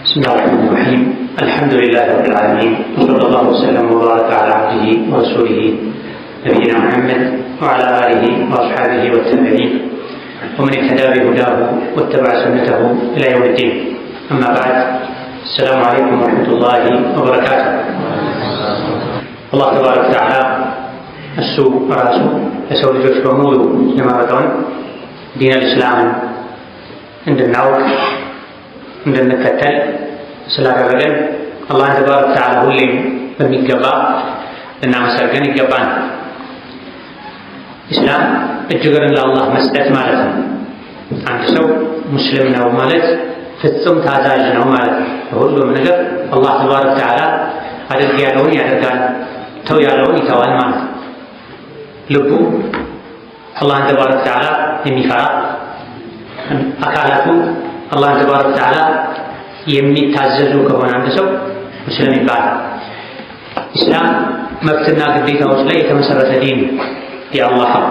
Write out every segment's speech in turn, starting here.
بسم الله الرحمن الرحيم. الحمد لله رب العالمين، وصلى الله وسلم وبارك على عبده ورسوله نبينا محمد وعلى آله وأصحابه والتابعين ومن اهتدى بهداه واتبع سنته إلى يوم الدين. أما بعد، السلام عليكم ورحمة الله وبركاته. الله تبارك وتعالى السوء وراسه يسوي ልጆች በሙሉ የመረጠውን ዲን አልእስላምን እንድናውቅ እንድንከተል ስላደረገን አላህን ተባረከ ወተዓላ ሁሌም በሚገባ ልናመሰግን ይገባል። ኢስላም እጅግን ለአላህ መስጠት ማለት ነው። አንድ ሰው ሙስሊም ነው ማለት ፍጹም ታዛዥ ነው ማለት ነው። በሁሉም ነገር አላህ ተባረከ ወተዓላ አድርግ ያለውን ያደርጋል፣ ተው ያለውን ይተዋል ማለት ነው። ልቡ አላህን ተባረከ ወተዓላ የሚፈራ፣ አካላቱ አላህን ተባረከ ወተዓላ የሚታዘዙ ከሆነ አንድ ሰው ሙስሊም ይባላል። ኢስላም መብትና ግዴታዎች ላይ የተመሰረተ ዲን፣ የአላህ ሐቅ፣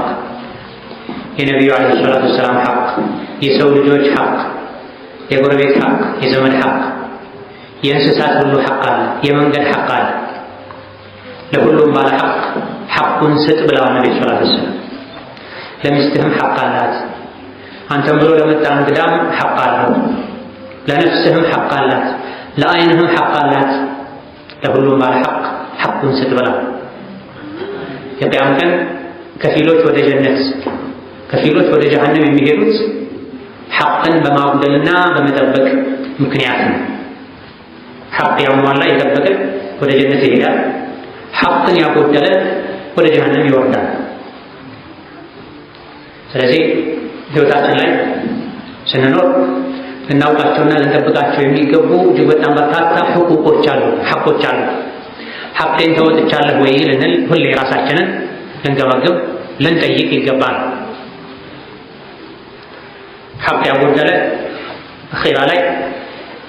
የነቢዩ ዓለይሂ ሰላቱ ወሰላም ሐቅ፣ የሰው ልጆች ሐቅ፣ የጎረቤት ሐቅ፣ የዘመድ ሐቅ፣ የእንስሳት ሁሉ ሐቅ አለ፣ የመንገድ ሐቅ አለ። ለሁሉም ባለ ሐቅ ሐቁን ስጥ ብለዋል ነቢዩ ሰለላሁ ዐለይሂ ወሰለም። ለሚስትህም ሐቅ አላት፣ አንተም ብሎ ለመጣ እንግዳም ሐቅ አለው። ለነፍስህም ሐቅ አላት፣ ለአይንህም ሐቅ አላት። ለሁሉም ባለ ሐቅ ሐቁን ስጥ ብለዋል። የቂያም ቀን ከፊሎች ወደ ጀነት ከፊሎች ወደ ጀሃነም የሚሄዱት ሐቅን በማጉደልና በመጠበቅ ምክንያት ነው። ሐቅ ያሟላ የጠበቀ ወደ ጀነት ይሄዳል። ሐቅን ያጎደለ ወደ ጀሃነም ይወርዳል። ስለዚህ ሕይወታችን ላይ ስንኖር ልናውቃቸውና ልንጠብቃቸው የሚገቡ እጅግ በጣም በርካታ ሕቁቆች አሉ፣ ሐቆች አሉ። ሐቄን ተወጥቻለሁ ወይ ልንል ሁሌ ራሳችንን ልንገመግም ልንጠይቅ ይገባል። ሐቅ ያጎደለ አኺራ ላይ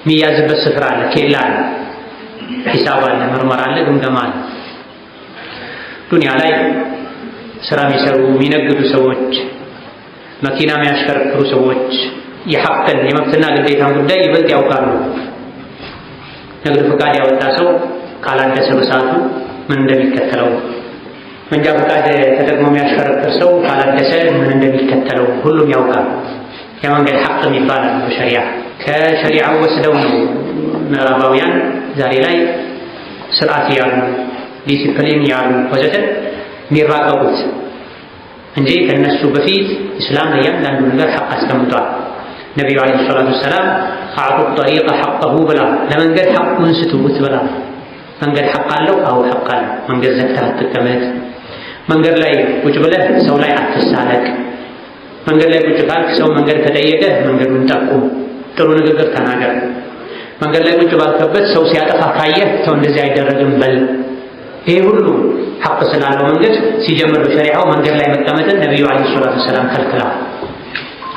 የሚያዝበት ስፍራ አለ፣ ኬላ አለ፣ ሒሳብ አለ፣ ምርመራ አለ፣ ግምገማ አለ። ዱንያ ላይ ስራ የሚሰሩ የሚነግዱ ሰዎች፣ መኪና የሚያሽከረክሩ ሰዎች የሐቅን የመብትና ግዴታን ጉዳይ ይበልጥ ያውቃሉ። ንግድ ፈቃድ ያወጣ ሰው ካላደሰ በሰዓቱ ምን እንደሚከተለው፣ መንጃ ፈቃድ ተጠቅሞ የሚያሽከረክር ሰው ካላደሰ ምን እንደሚከተለው ሁሉም ያውቃል። የመንገድ ሐቅም ይባላል በሸሪዓ። ከሸሪዓው ወስደው ነው ምዕራባውያን ዛሬ ላይ ስርዓት ያሉ ዲሲፕሊን ያሉ ወዘተ የሚራቀቁት እንጂ ከነሱ በፊት ኢስላም ለእያንዳንዱ ነገር ሐቅ አስቀምጧል። ነቢዩ ዓለይሂ ሰላቱ ወሰላም አዕጡ ጠሪቀ ሐቀሁ ብላ፣ ለመንገድ ሐቁን ስጡት ብላ። መንገድ ሐቅ አለው? አዎ ሐቅ አለው። መንገድ ዘግተህ አትቀመጥ። መንገድ ላይ ቁጭ ብለህ ሰው ላይ አትሳለቅ። መንገድ ላይ ቁጭ ካልክ ሰው መንገድ ከጠየቀህ መንገዱን ጠቁም፣ ጥሩ ንግግር ተናገር። መንገድ ላይ ቁጭ ባልከበት ሰው ሲያጠፋ ካየህ ሰው እንደዚህ አይደረግም በል። ይሄ ሁሉ ሐቅ ስላለው መንገድ ሲጀምር በሸሪዓው መንገድ ላይ መቀመጥን ነቢዩ ዓለይሂ ሰላቱ ወሰላም ከልክለዋል።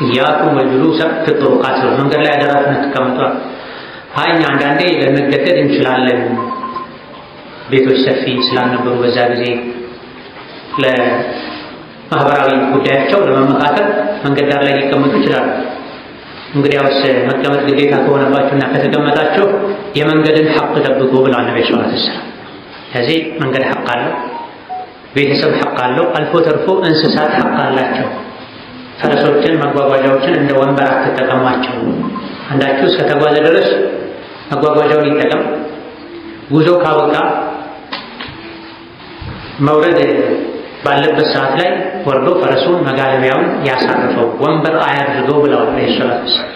ኢያኩም ወልጁሉሰ ፊጡሩቃት፣ መንገድ ላይ አደራችሁን ተቀመጡ። እኛ አንዳንዴ ልንገደድ እንችላለን። ቤቶች ሰፊ ስላልነበሩ በዛ ጊዜ ለማህበራዊ ጉዳያቸው ለመመካከል መንገድ ዳር ላይ ሊቀመጡ ይችላሉ። እንግዲያውስ መቀመጥ ግዴታ ከሆነባችሁና ከተቀመጣችሁ የመንገድን ሐቅ ጠብቁ ብለዋል ነብዩ ሰለላሁ ዐለይሂ ወሰለም። ስለዚህ መንገድ ሐቅ አለው፣ ቤተሰብ ሐቅ አለው፣ አልፎ ተርፎ እንስሳት ሐቅ አላቸው። ፈረሶችን መጓጓዣዎችን እንደ ወንበር አትጠቀሟቸው። አንዳችሁ እስከተጓዘ ድረስ መጓጓዣውን ይጠቀም። ጉዞ ካበቃ መውረድ ባለበት ሰዓት ላይ ወርዶ ፈረሱን መጋለቢያውን ያሳርፈው፣ ወንበር አያድርገው ብለዋል ነብዩ ሰለላሁ ዐለይሂ ወሰለም።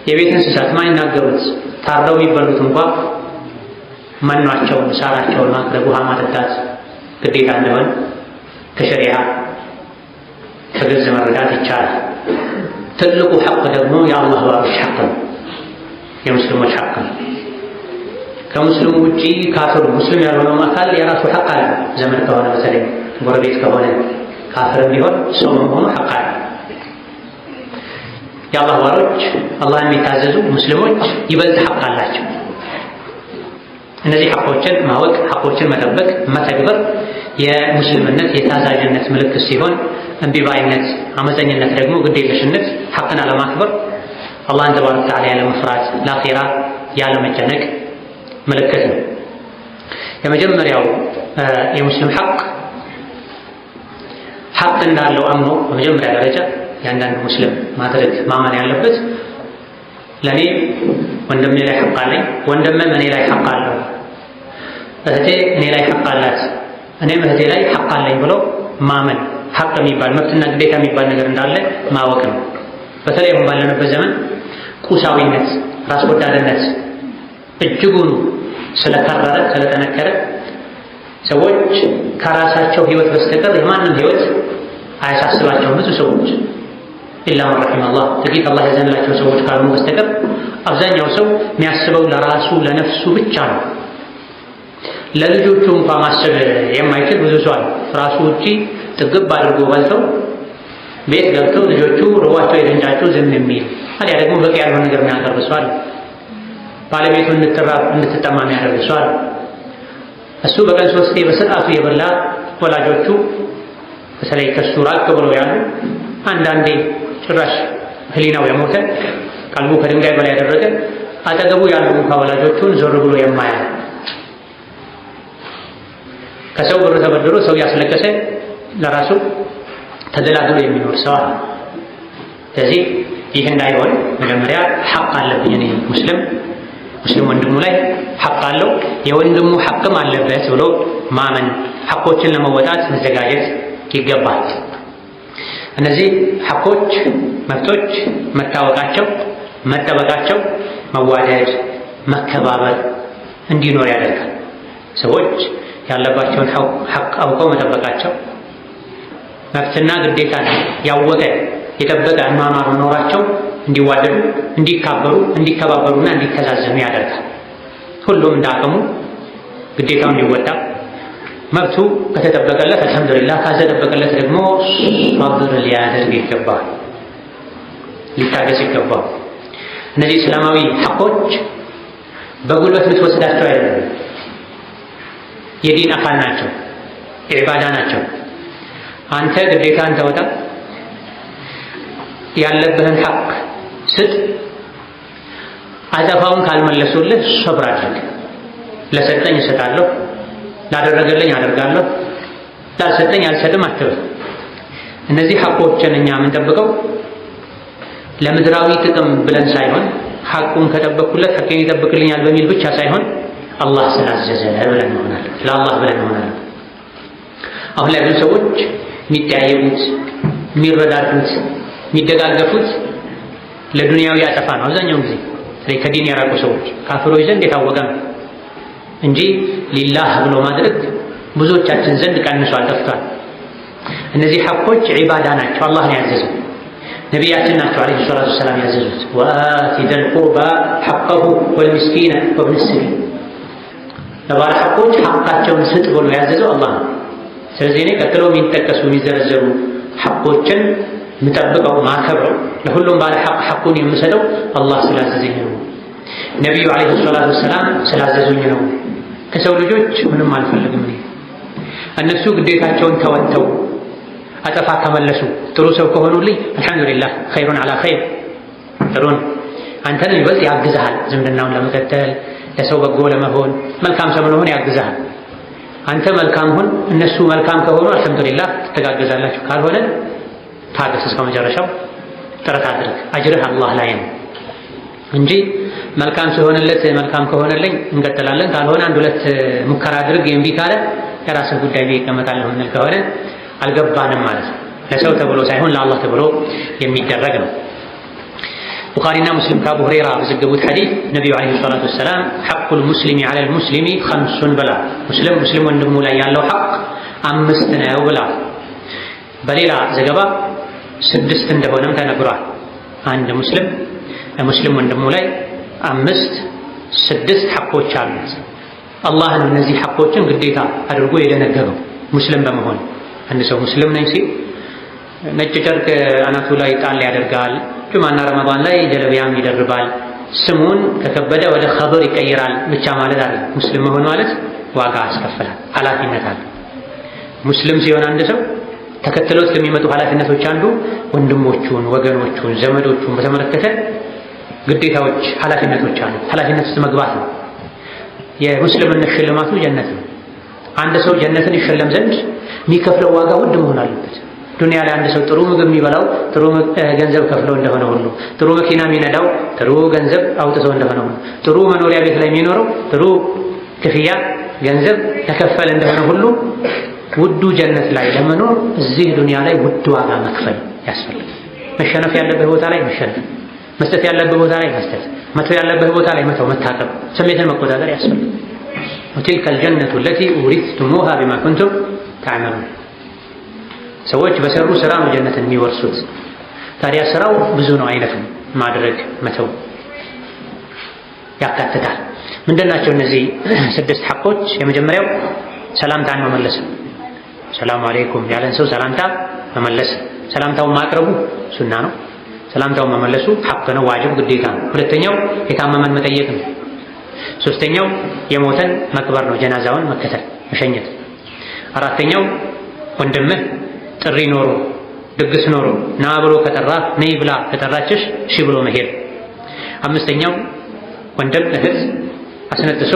የቤት እንስሳት ማይናገሩት ታርደው የሚበሉት እንኳ መኗቸውን ሳራቸውን ማቅረብ፣ ውሃ ማጠጣት ግዴታ እንደሆነ ከሸሪዓ ከግልጽ መረዳት ይቻላል። ትልቁ ሐቅ ደግሞ የአላህ ባሮች ሐቅ ነው፣ የሙስሊሞች ሐቅ ነው። ከሙስሊሙ ውጪ ካፍር ሙስሊም ያልሆነው አካል የራሱ ሐቅ አለ። ዘመድ ከሆነ በተለይ ጎረቤት ከሆነ ካፍርም ቢሆን ሰው መሆኑ ሐቅ አለ። የአላህ ባሮች አላህን የሚታዘዙ ሙስሊሞች ይበልጥ ሐቅ አላቸው። እነዚህ ሐቆችን ማወቅ፣ ሐቆችን መጠበቅ፣ መተግበር የሙስሊምነት የታዛዥነት ምልክት ሲሆን እምቢባይነት፣ አመፀኝነት ደግሞ ግዴለሽነት፣ ሐቅን አለማክበር አላህን ተባረከ ወተዓላ ያለ መፍራት ለአኺራ ያለ መጨነቅ ምልክት ነው። የመጀመሪያው የሙስሊም ሐቅ እንዳለው አምኖ በመጀመሪያ ደረጃ የአንዳንድ ሙስሊም ማድረግ ማመን ያለበት ለኔ ወንድሜ ላይ ሐቅ አለኝ፣ ወንድሜም እኔ ላይ ሐቅ አለው፣ እህቴ እኔ ላይ ሐቅ አላት፣ እኔም እህቴ ላይ ሐቅ አለኝ ብሎ ማመን። ሐቅ የሚባል መብትና ግዴታ የሚባል ነገር እንዳለ ማወቅ ነው። በተለይ አሁን ባለንበት ዘመን ቁሳዊነት፣ ራስ ወዳድነት እጅጉን ስለከረረ ስለጠነከረ ሰዎች ከራሳቸው ህይወት በስተቀር የማንም ህይወት አያሳስባቸውም። ብዙ ሰዎች ኢላ መን ረሒመላህ ጥቂት አላህ ያዘንላቸው ሰዎች ካልሆኑ በስተቀር አብዛኛው ሰው የሚያስበው ለራሱ ለነፍሱ ብቻ ነው። ለልጆቹ እንኳን ማሰብ የማይችል ብዙ ሰው አለ። ራሱ ውጪ ጥግብ አድርጎ በልተው ቤት ገብተው ልጆቹ ርቧቸው የተንጫጩ ዝም የሚል ታዲያ ደግሞ በቂ ያልሆነ ነገር የሚያቀርብ ሰው አለ። ባለቤቱ እንድትጠማ የሚያደርግ ሰው አለ። እሱ በቀን 3 በሰዓቱ የበላ ወላጆቹ በተለይ ከሱ ራቅ ብለው ያሉ አንዳንዴ ጭራሽ ህሊናው የሞተ ቀልቡ ከድንጋይ በላይ ያደረገ አጠገቡ ያሉ እንኳን ወላጆቹን ዞር ብሎ የማያ ከሰው ብር ተበድሮ ሰው ያስለቀሰ ለራሱ ተደላድሎ የሚኖር ሰው አለ። ስለዚህ ይህ እንዳይሆን መጀመሪያ ሐቅ አለብኝ እኔ ሙስሊም ወንድሙ ላይ ሐቅ አለው፣ የወንድሙ ሐቅም አለበት ብሎ ማመን፣ ሐቆችን ለመወጣት መዘጋጀት ይገባል። እነዚህ ሐቆች፣ መብቶች መታወቃቸው፣ መጠበቃቸው መዋደድ፣ መከባበር እንዲኖር ያደርጋል። ሰዎች ያለባቸውን ሐቅ አውቀው መጠበቃቸው፣ መብትና ግዴታን ያወቀ የጠበቀ አኗኗር መኖራቸው እንዲዋደዱ፣ እንዲካበሩ፣ እንዲከባበሩና እንዲተዛዘኑ ያደርጋል። ሁሉም እንዳቅሙ ግዴታውን እንዲወጣ፣ መብቱ ከተጠበቀለት አልሐምዱሊላህ፣ ካልተጠበቀለት ደግሞ ሷብር ሊያደርግ ይገባል፣ ሊታገስ ይገባል። እነዚህ እስላማዊ ሐቆች በጉልበት ልትወስዳቸው አይደለም፣ የዲን አካል ናቸው፣ የዒባዳ ናቸው። አንተ ግዴታን ተወጣ፣ ያለብህን ሐቅ ስጥ፣ አጠፋውን ካልመለሱልህ ሶብር አድርግ። ለሰጠኝ እሰጣለሁ፣ ላደረገልኝ አደርጋለሁ፣ ላልሰጠኝ አልሰጥም አትበል። እነዚህ ሐቆችን እኛ የምንጠብቀው ለምድራዊ ጥቅም ብለን ሳይሆን ሐቁን ከጠበቅኩለት ሐቄን ይጠብቅልኛል በሚል ብቻ ሳይሆን አላህ ስላዘዘ ብለን እንሆናለን፣ ለአላህ ብለን እንሆናለን። አሁን ላይ ብዙ ሰዎች የሚጠያየቁት፣ የሚረዳዱት፣ የሚደጋገፉት ለዱንያዊ አጠፋ ነው። አብዛኛውን ጊዜ ከዲን የራቁ ሰዎች ካፍሮች ዘንድ የታወቀ ነው እንጂ ሊላህ ብሎ ማድረግ ብዙዎቻችን ዘንድ ቀንሷል፣ ጠፍቷል። እነዚህ ሐቆች ዒባዳ ናቸው፣ አላህ ነው ያዘዘው። ነቢያችን ናቸው ዓለይሂ ሰላቱ ወሰላም ያዘዙት፣ ወአቲ ዘል ቁርባ ሐቀሁ ወልሚስኪነ ወብነ ሰቢል። ለባለ ሐቆች ሐቃቸውን ስጥ ብሎ ያዘዘው አላህ ነው። ስለዚህ እኔ ቀጥሎ የሚጠቀሱ የሚዘረዘሩ ሐቆችን የምጠብቀው ማከብረው፣ ለሁሉም ባለ ሐቅ ሐቁን የምሰጠው አላህ ስላዘዘኝ ነው፣ ነቢዩ ዓለይሂ ሰላቱ ወሰላም ስላዘዙኝ ነው። ከሰው ልጆች ምንም አልፈልግም። እነሱ ግዴታቸውን ተወጥተው አጠፋ ከመለሱ ጥሩ ሰው ከሆኑልኝ አልሐምዱሊላህ፣ ኸይሩን ዐላ ኸይር፣ ጥሩን አንተን ይበልጥ ያግዝሃል፣ ዝምድናውን ለመቀጠል ለሰው በጎ ለመሆን መልካም ሰው ለመሆን ያግዝሃል። አንተ መልካም ሁን፣ እነሱ መልካም ከሆኑ አልሐምዱሊላህ ትተጋገዛላችሁ። ካልሆነ ታገስ እስከ መጨረሻው፣ ጥረት አድርግ፣ አጅርህ አላህ ላይ ነው እንጂ መልካም ሲሆንለት መልካም ከሆነልኝ እንቀጥላለን፣ ካልሆነ አንድ ሁለት ሙከራ አድርግ፣ እምቢ ካለ የራስህ ጉዳይ ላይ ይቀመጣል እንል ከሆነ አልገባንም ማለት ነው። ለሰው ተብሎ ሳይሆን ለአላህ ተብሎ የሚደረግ ነው። ቡኻሪና ሙስሊም ከአቡ ሁረይራ በዘገቡት ሐዲስ ነቢዩ ዓለይሂ ሰላቱ ወሰላም ሐቁል ሙስሊሚ ዐለል ሙስሊሚ ኸምሱን ብላ፣ ሙስሊም ወንድሙ ላይ ያለው ሐቅ 5 ነው ብላ። በሌላ ዘገባ 6 እንደሆነም ተነግሯል። አንድ ሙስሊም ወንድሙ ላይ 6 ሐቆች አሉት። አላህ ነው እነዚህ ሐቆችን ግዴታ አድርጎ የደነገገው ሙስሊም በመሆን። አንድ ሰው ሙስሊም ነኝ ሲል ነጭ ጨርቅ አናቱ ላይ ጣል ያደርጋል፣ ጁማና ረመዳን ላይ ጀለቢያም ይደርባል፣ ስሙን ከከበደ ወደ ኸበር ይቀይራል ብቻ ማለት አለ። ሙስሊም መሆን ማለት ዋጋ ያስከፍላል፣ ኃላፊነት አለ። ሙስሊም ሲሆን አንድ ሰው ተከትሎት ከሚመጡ ኃላፊነቶች አንዱ ወንድሞቹን፣ ወገኖቹን፣ ዘመዶቹን በተመለከተ ግዴታዎች፣ ኃላፊነቶች አሉ። ኃላፊነት ውስጥ መግባት ነው። የሙስሊምነት ሽልማቱ ጀነት ነው። አንድ ሰው ጀነትን ይሸለም ዘንድ የሚከፍለው ዋጋ ውድ መሆን አለበት። ዱንያ ላይ አንድ ሰው ጥሩ ምግብ የሚበላው ጥሩ ገንዘብ ከፍለው እንደሆነ ሁሉ፣ ጥሩ መኪና የሚነዳው ጥሩ ገንዘብ አውጥቶ እንደሆነ ሁሉ፣ ጥሩ መኖሪያ ቤት ላይ የሚኖረው ጥሩ ክፍያ ገንዘብ ተከፈለ እንደሆነ ሁሉ ውዱ ጀነት ላይ ለመኖር እዚህ ዱንያ ላይ ውድ ዋጋ መክፈል ያስፈልጋል። መሸነፍ ያለበት ቦታ ላይ መሸነፍ፣ መስጠት ያለበት ቦታ ላይ መስጠት፣ መተው ያለበት ቦታ ላይ መተው፣ መታቀብ፣ ስሜትን መቆጣጠር ያስፈልጋል። وتلك الجنة التي أورثتموها بما كنتم تعملون ሰዎች በሰሩ ስራ ነው ጀነትን የሚወርሱት። ታዲያ ስራው ብዙ ነው፣ አይነቱ ማድረግ መተው ያካትታል። ምንድናቸው እነዚህ 6 ሐቆች? የመጀመሪያው ሰላምታን መመለስ። ሰላም አለይኩም ያለን ሰው ሰላምታ መመለስ። ሰላምታውን ማቅረቡ ሱና ነው። ሰላምታውን መመለሱ ሐቅ ነው፣ ዋጅብ ግዴታ ነው። ሁለተኛው የታመመን መጠየቅ ነው። ሶስተኛው የሞተን መቅበር ነው፣ ጀናዛውን መከተል መሸኘት። አራተኛው ወንድምህ ጥሪ ኖሮ ድግስ ኖሮ ና ብሎ ከጠራ ነይ ብላ ከጠራችሽ እሺ ብሎ መሄድ። አምስተኛው ወንድም እህት አስነጥሶ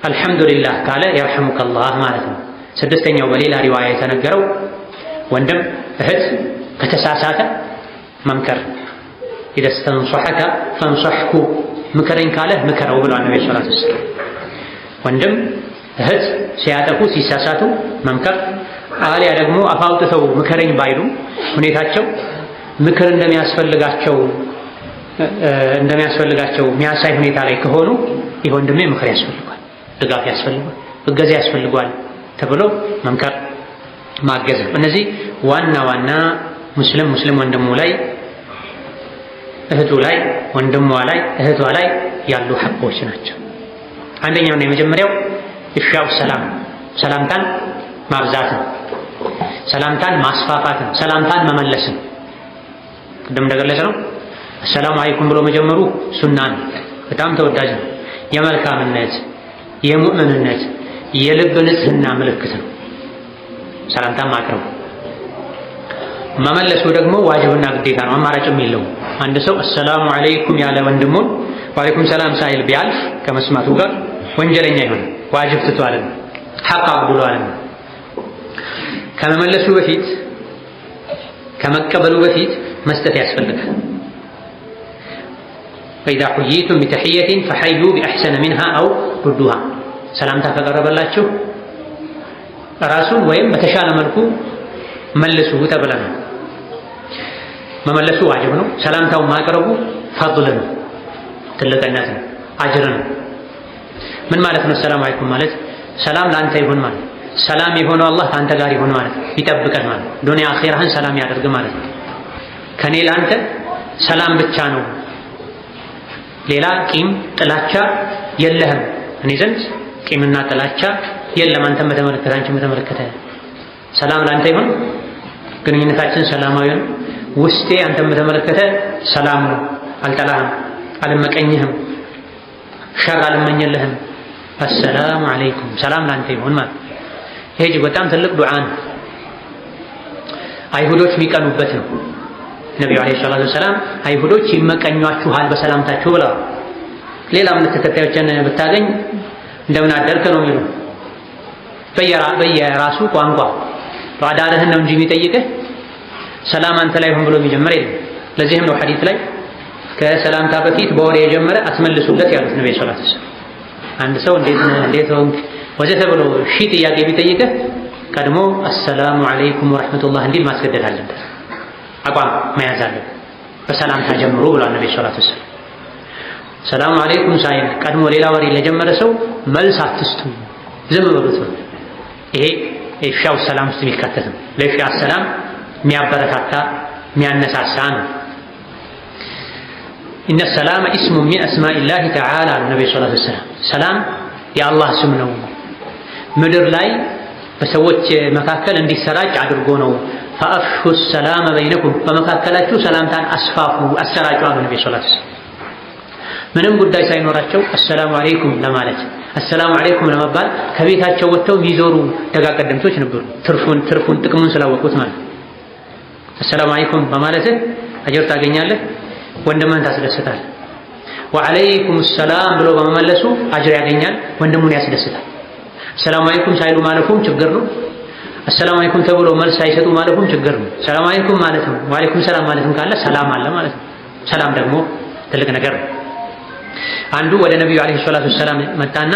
አልሐምዱሊላህ ካለ የርሐሙከላህ ማለት ነው። ስድስተኛው በሌላ ሪዋያ የተነገረው ወንድም እህት ከተሳሳተ መምከር። ኢዘ ስተንሰሐከ ፈንሰሕሁ ምከረኝ ካለ ምከረው ብሏል ነብዩ ሰለላሁ ዐለይሂ ወሰለም። ወንድም እህት ሲያጠፉ ሲሳሳቱ መምከር፣ አሊያ ደግሞ አፋውጥተው ምከረኝ ባይሉ ሁኔታቸው ምክር እንደሚያስፈልጋቸው የሚያሳይ ሁኔታ ላይ ከሆኑ ይህ ወንድሜ ምክር ያስፈልጓል፣ ድጋፍ ያስፈልጓል፣ እገዛ ያስፈልጓል ተብሎ መምከር ማገዝ። እነዚህ ዋና ዋና ሙስሊም ወንድሙ ላይ እህቱ ላይ ወንድሟ ላይ እህቷ ላይ ያሉ ሐቆች ናቸው። አንደኛውና የመጀመሪያው ኢፍሻኡ ሰላም፣ ሰላምታን ማብዛት ነው። ሰላምታን ማስፋፋት ነው። ሰላምታን መመለስ ነው። ቅድም እንደገለጽ ነው አሰላሙ አለይኩም ብሎ መጀመሩ ሱና ነው፣ በጣም ተወዳጅ ነው። የመልካምነት የሙእምንነት የልብ ንጽህና ምልክት ነው ሰላምታን ማቅረቡ። መመለሱ ደግሞ ዋጅብና ግዴታ ነው፣ አማራጭም የለውም። አንድ ሰው አሰላሙ አለይኩም ያለ ወንድሙን ወአለይኩም ሰላም ሳይል ቢያልፍ ከመስማቱ ጋር ወንጀለኛ ይሆናል። ዋጅብ ትቷል፣ ሐቅ አጉድሏል። ከመመለሱ በፊት ከመቀበሉ በፊት መስጠት ያስፈልጋል። فإذا حييتم بتحية فحيوا بأحسن منها أو ردوها ሰላምታ ከቀረበላችሁ ራሱን ወይም በተሻለ መልኩ መልሱ ተብለናል። መመለሱ ዋጅብ ነው። ሰላምታውን ማቅረቡ ፈድል ነው፣ ትልቅነት ነው፣ አጅር ነው። ምን ማለት ነው? ሰላም አለይኩም ማለት ሰላም ለአንተ ይሁን ማለት፣ ሰላም የሆነው አላህ ከአንተ ጋር ይሁን ማለት፣ ይጠብቀን ማለት፣ ዱንያ አኺራህን ሰላም ያደርግ ማለት ነው። ከኔ ለአንተ ሰላም ብቻ ነው፣ ሌላ ቂም ጥላቻ የለህም። እኔ ዘንድ ቂምና ጥላቻ የለም፣ አንተን በተመለከተ አንቺን በተመለከተ ሰላም ለአንተ ይሁን። ግንኙነታችን ሰላማዊ ነው። ውስጤ አንተን በተመለከተ ሰላም ነው፣ አልጠላህም፣ አልመቀኝህም፣ ሸር አልመኘልህም። አሰላሙ አለይኩም ሰላም ለአንተ ይሁን ማለት ይሄ እጅግ በጣም ትልቅ ዱዓ ነው። አይሁዶች የሚቀኑበት ነው። ነቢዩ ዓለይሂ ሰላቱ ወሰላም አይሁዶች ይመቀኟችኋል በሰላምታችሁ ብለዋል። ሌላ እምነት ተከታዮችን ብታገኝ እንደምን አደርክ ነው የሚሉ በየራሱ ቋንቋ አዳርህን ነው እንጂ የሚጠይቅህ ሰላም አንተ ላይ ሆን ብሎ የሚጀምር የለም። ለዚህም ነው ሐዲስ ላይ ከሰላምታ በፊት በወሬ የጀመረ አትመልሱለት ያሉት ነብዩ ሰለላሁ ዐለይሂ ወሰለም። አንድ ሰው እንዴት ሆንክ ወዘተ ብሎ ሺህ ጥያቄ ቢጠይቅህ ቀድሞ አሰላሙ አለይኩም ወራህመቱላህ እንዲል ማስገደድ አለበት፣ አቋም መያዝ አለበት። በሰላምታ ጀምሮ ብሏል ነብዩ ሰለላሁ ዐለይሂ ወሰለም። ሰላሙ አለይኩም ሳይል ቀድሞ ሌላ ወሬ ለጀመረ ሰው መልስ አትስጡ፣ ዝም በሉት። ይሄ ኢፍሻኡ ሰላም ውስጥ የሚካተት ነው። ለኢፍሻኡ ሰላም የሚያበረታታ የሚያነሳሳ ነው። ኢነ ሰላመ ኢስሙ ሚን አስማኢላሂ ተዓላ አሉ ነብዩ ሰለላሁ ዐለይሂ ወሰለም። ሰላም የአላህ ስም ነው፣ ምድር ላይ በሰዎች መካከል እንዲሰራጭ አድርጎ ነው። ፈአፍሹ ሰላመ በይነኩም፣ በመካከላችሁ ሰላምታን አስፋፉ አሰራጩ አሉ ነብዩ ሰለላሁ ዐለይሂ ወሰለም። ምንም ጉዳይ ሳይኖራቸው አሰላሙ አለይኩም ለማለት አሰላሙ አለይኩም ለመባል ከቤታቸው ወጥተው የሚዞሩ ደጋ ቀደምቶች ነበሩ። ትርፉን ጥቅሙን ስላወቁት ማለት አሰላሙ አለይኩም በማለትህ አጅር ታገኛለህ፣ ወንድምህን ታስደስታለህ። ወዐለይኩም ሰላም ብሎ በመመለሱ አጅር ያገኛል፣ ወንድሙን ያስደስታል። ሰላም አለይኩም ሳይሉ ማለፉም ችግር ነው። አሰላሙ አለይኩም ተብሎ መልስ ሳይሰጡ ማለፉም ችግር ነው። ሰላም አለይኩም ማለት ነው ወዐለይኩም ሰላም ማለትም ካለ ሰላም አለ ማለት ነው። ሰላም ደግሞ ትልቅ ነገር ነው። አንዱ ወደ ነብዩ አለይሂ ሰላቱ ወሰላም መጣና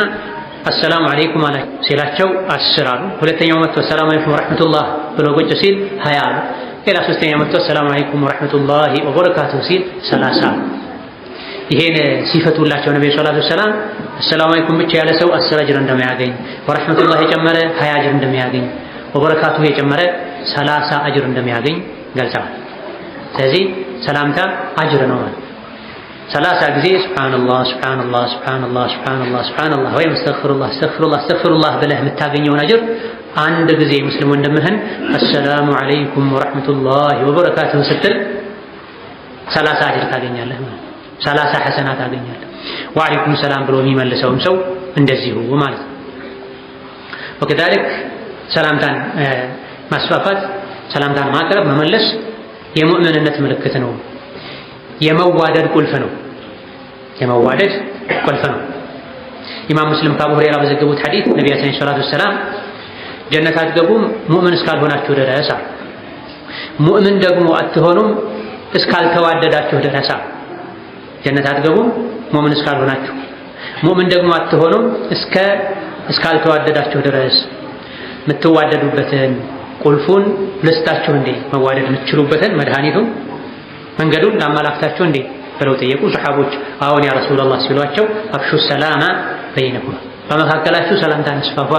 አሰላሙ አለይኩም ሲላቸው 10 አሉ። ሁለተኛው መጥቶ ሰላም አለይኩም ወራህመቱላህ ብሎ ቁጭ ሲል 20 አሉ። ሌላ ሶስተኛው መጥቶ ሰላም አለይኩም ወራህመቱላሂ ወበረካቱሁ ሲል 30 አሉ። ይሄን ሲፈቱላቸው ነብዩ ሰለላሁ ዐለይሂ ወሰለም አሰላሙ አለይኩም ብቻ ያለ ሰው 10 አጅር እንደሚያገኝ፣ ወራህመቱላህ የጨመረ 20 አጅር እንደሚያገኝ፣ ወበረካቱሁ የጨመረ 30 አጅር እንደሚያገኝ ገልጸዋል። ስለዚህ ሰላምታ አጅር ነው ማለት 30 ጊዜ ሱብሃንአላህ ሱብሃንአላህ ሱብሃንአላህ ሱብሃንአላህ ሱብሃንአላህ ወይም አስተግፊሩላህ አስተግፊሩላህ አስተግፊሩላህ ብለህ የምታገኘውን አጅር አንድ ጊዜ ሙስሊም ወንድምህን አሰላሙ አለይኩም ወራህመቱላሂ ወበረካቱሁ ስትል 30 አጅር ታገኛለህ ማለት 30 ሐሰና ታገኛለህ። ወአለይኩም ሰላም ብሎ የሚመልሰውም ሰው እንደዚሁ ማለት ነው። ወከዛልክ ሰላምታን ማስፋፋት፣ ሰላምታን ማቅረብ፣ መመለስ የሙእሚንነት ምልክት ነው። የመዋደድ ቁልፍ ነው። የመዋደድ ቁልፍ ነው። ኢማም ሙስሊም ከአቡ ሁረይራ በዘገቡት ሐዲስ ነቢያችን ሰለላሁ ዐለይሂ ወሰለም ጀነት አትገቡም ሙእምን እስካልሆናችሁ ድረስ፣ ሙእምን ደግሞ አትሆኑም እስካልተዋደዳችሁ ድረስ። ጀነት አትገቡም ሙእምን እስካልሆናችሁ፣ ሙእምን ደግሞ አትሆኑም እስካልተዋደዳችሁ ድረስ። የምትዋደዱበትን ቁልፉን ልስጣችሁ እንዴ? መዋደድ የምትችሉበትን መድኃኒቱን መንገዱን ላመላክታችሁ እንዴ ብለው ጠየቁ ሰሐቦች። አዎን ያ ረሱላህ ሲሏቸው አፍሹ ሰላማ በይነኩም፣ በመካከላችሁ ሰላምታን አስፋፉ።